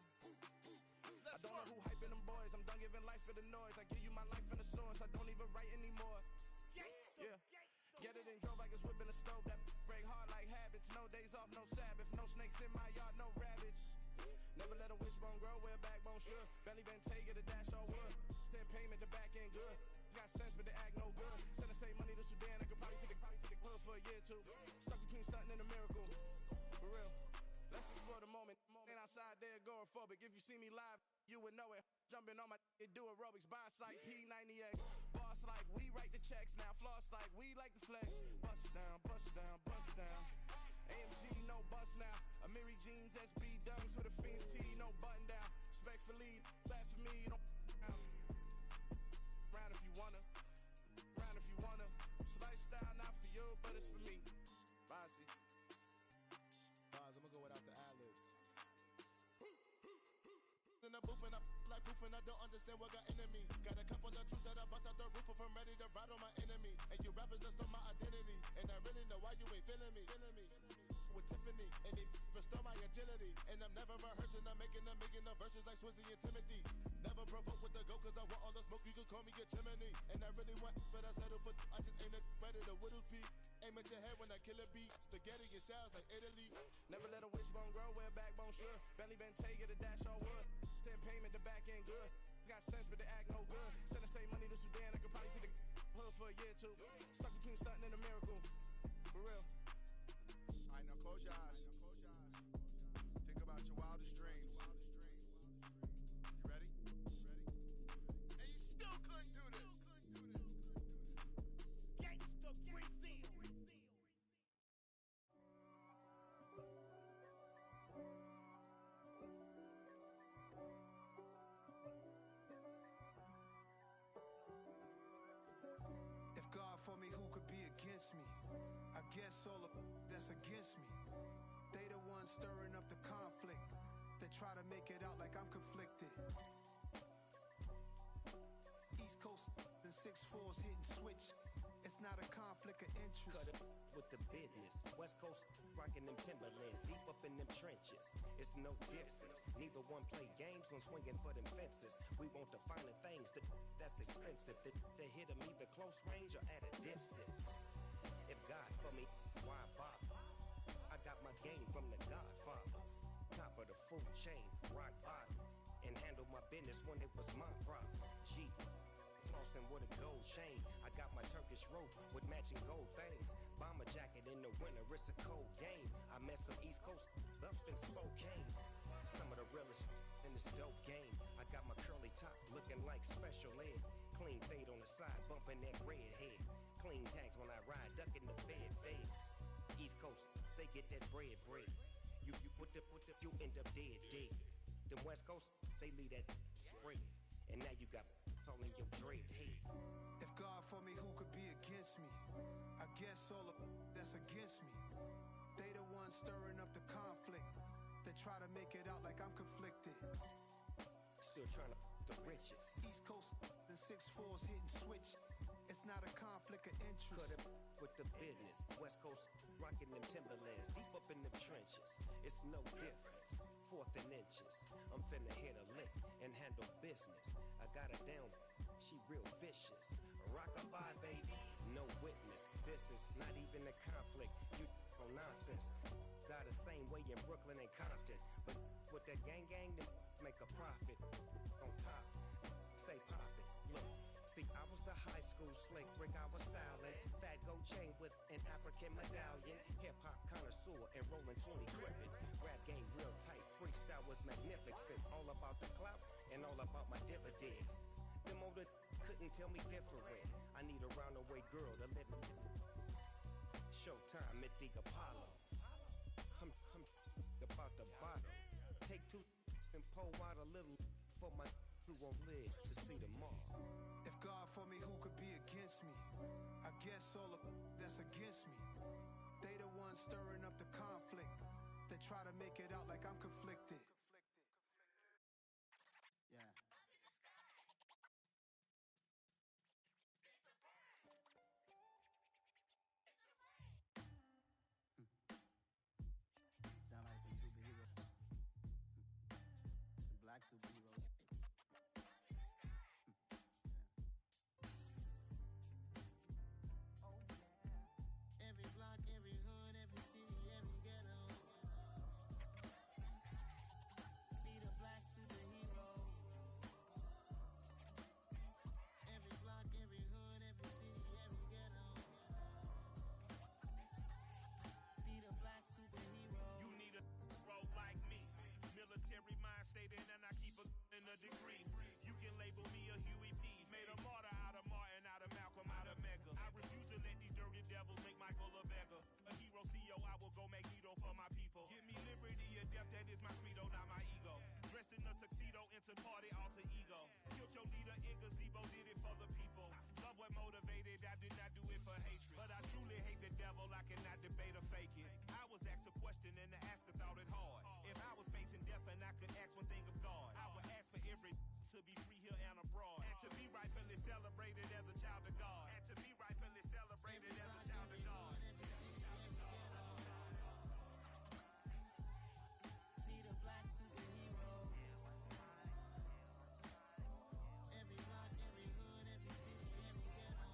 I don't know who hyping them boys. I'm done giving life for the noise. I give you my life in the source. I don't even write anymore. Yeah. Get it and drove like it's whipping a stove. That break hard like habits. No days off, no Sabbath. No snakes in my yard, no rabbits. Never let a wishbone grow where backbone should. Belly been take the dash all wood. 10 payment, the back end good. Got sense, but they act no good. Send the same money to Sudan. I could probably take the hood for a year or two. Stuck between stunting and a miracle. For real. Let's explore the moment. Ain't outside there agoraphobic. If you see me live, you would know it. Jumping on my do aerobics. Boss like P90X. Boss like we write the checks now. Floss like we like the flex. Bust down, bust down, bust down. AMG, no bust now. Amiri jeans, SB dunks with a Fiends tee, no button down. Respectfully, that's for me, you don't round if you wanna. Round if you wanna. It's lifestyle, not for you, but it's for me. Bozzy. I'm gonna go without the ad-libs. In the booth and I like proof and I don't understand what got into me. Got a couple of truths that I bust out the roof if I'm ready to ride on my enemy. And you rappers just stole my identity. And I really know why you ain't feeling me. With Tiffany, and they restore my agility. And I'm never rehearsing, I'm making a million of verses like Swizzy and Timothy. Never provoke with the go, cause I want all the smoke, you can call me a chimney. And I really want, but I settle for, I just ain't ready to whittles pee. Aim at your head when I kill a beat. Spaghetti and shells like Italy. Never let a wishbone grow where backbone should. Belly been take the dash all wood. 10 payment, the back end good. Got sense, but they act no good. Send the same money to Sudan, I could probably take the hood for a year or two. Stuck between stunting and a miracle. For real. Alright, now close your eyes. Think about your wildest dreams. You ready? And you still couldn't do this. Gangsta Brazil. If God for me, who could be against me? I guess all of that's against me. They the ones stirring up the conflict. They try to make it out like I'm conflicted. East Coast and 6'4s hitting switch. It's not a conflict of interest. Cut it with the business. West Coast rocking them Timberlands, deep up in them trenches. It's no difference. Neither one play games when swinging for them fences. We want the finer things that's expensive. They hit them either close range or at a distance. If God for me, why bother? I got my game from the Godfather. Top of the food chain, rock bottom. And handle my business when it was my problem. Jeep. Flossing with a gold chain. I got my Turkish rope with matching gold things. Bomber jacket in the winter, it's a cold game. I met some East Coast up in Spokane. Some of the realest in this dope game. I got my curly top looking like special ed. Clean fade on the side, bumping that red head. Clean tags when I ride, ducking the feds. East Coast, they get that bread. You put the, you end up dead. Them West Coast, they leave that spread. And now you got calling your dread head. If God for me, who could be against me? I guess all of that's against me. They the ones stirring up the conflict. They try to make it out like I'm conflicted. Still trying to the riches. East Coast and 6'4s hitting switch. It's not a conflict of interest. Cut it with the business. West Coast rocking them Timberlands, deep up in them trenches. It's no difference. 4th and inches. I'm finna hit a lick and handle business. I got her down, she real vicious. Rock-a-bye, baby, no witness. This is not even a conflict. You on nonsense. Got the same way in Brooklyn and Compton. But with that gang, then make a profit. On top, stay poppin'. Look. See, I was the high school slick Rick, I was styling. Fat gold chain with an African medallion. Hip-hop connoisseur. connoisseur and rolling 20 gripping. Rap game real tight, freestyle was magnificent. All about the clout and all about my dividends. Them older couldn't tell me different. I need a roundaway girl to let me. Showtime at the Apollo. I'm about the bottom. Take two and pour out a little for my who won't live to see tomorrow. If God for me, who could be against me? I guess all of that's against me. They the ones stirring up the conflict. They try to make it out like I'm conflicted. Yeah. Sound like some superheroes. Some black superheroes. Every block, every hood, every city, every ghetto. Need a black superhero. Every block, every hood, every city, every ghetto. Need a black superhero. You need a bro like me. Military mind state and I keep in a degree. You can label me a Huey P. Made a martyr out of Martin, out of Malcolm, out of Mega. I refuse to let these dirty devils make Michael a beggar. A hero CEO, I will go Magneto for my people. Give me liberty or death, that is my credo, not my ego. Dressed in a tuxedo, into party, alter ego. Killed your leader in gazebo, did it for the people. Love what motivated, I did not do it for hatred. But I truly hate the devil, I cannot debate or fake it. I was asked a question and the asker thought it hard. If I was facing death and I could ask one thing of God, I would ask for every to be free here and abroad. And to be rightfully celebrated as a child of God. And to be rightfully celebrated as a child of God. Need a black superhero. Every block, every hood, every city, every ghetto.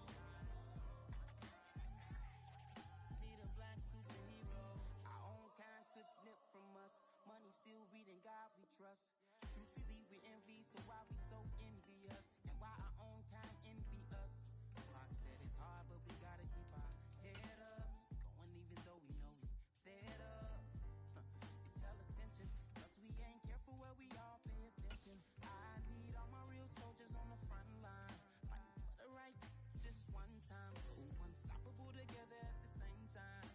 Need a black superhero. Our own kind took nip from us. Money still reading God we trust. Truthfully we envy, so why we so envious? And why our own kind envy us? Pac said it's hard, but we gotta keep our head up. Going even though we know we fed up. It's hell attention, cause we ain't careful where we all pay attention. I need all my real soldiers on the front line, fighting for the right just one time. So unstoppable together at the same time,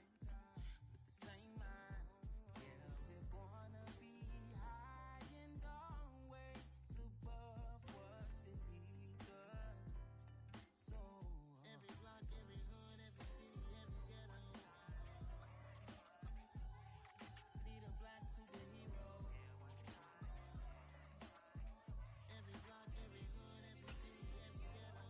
with the same mind. Yeah, we're gonna be high and always above what's beneath us. So every block, every hood, every city, every ghetto. Need a black superhero. Every block, every hood, every city, every ghetto.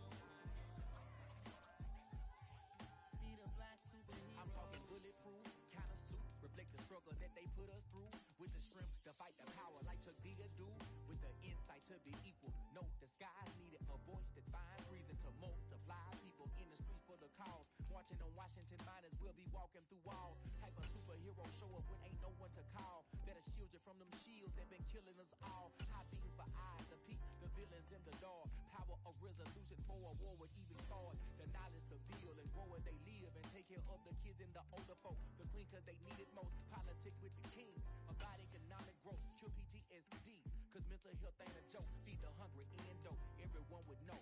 Need a black superhero. I'm talking bulletproof, kind of suit, reflect the struggle that they put us through. With the strength to fight the power like Chuck D do. With the insight to be equal. No, the skies needed a voice that finds reason to multiply. People in the streets for the cause. Marching on Washington miners will be walking through walls. Type of superhero show up when ain't no one to call. That'll shield you from them shields that been killing us all. High beams for eyes to peek the villains in the dark. Power of resolution for a war would even start. The knowledge to build and grow where they live and take care of the kids and the older folk. The clean cause they need it most. Politics with the kings. About economic growth. Cure PTSD. Cause mental health ain't a joke. Feed the hungry and dope. Everyone would know.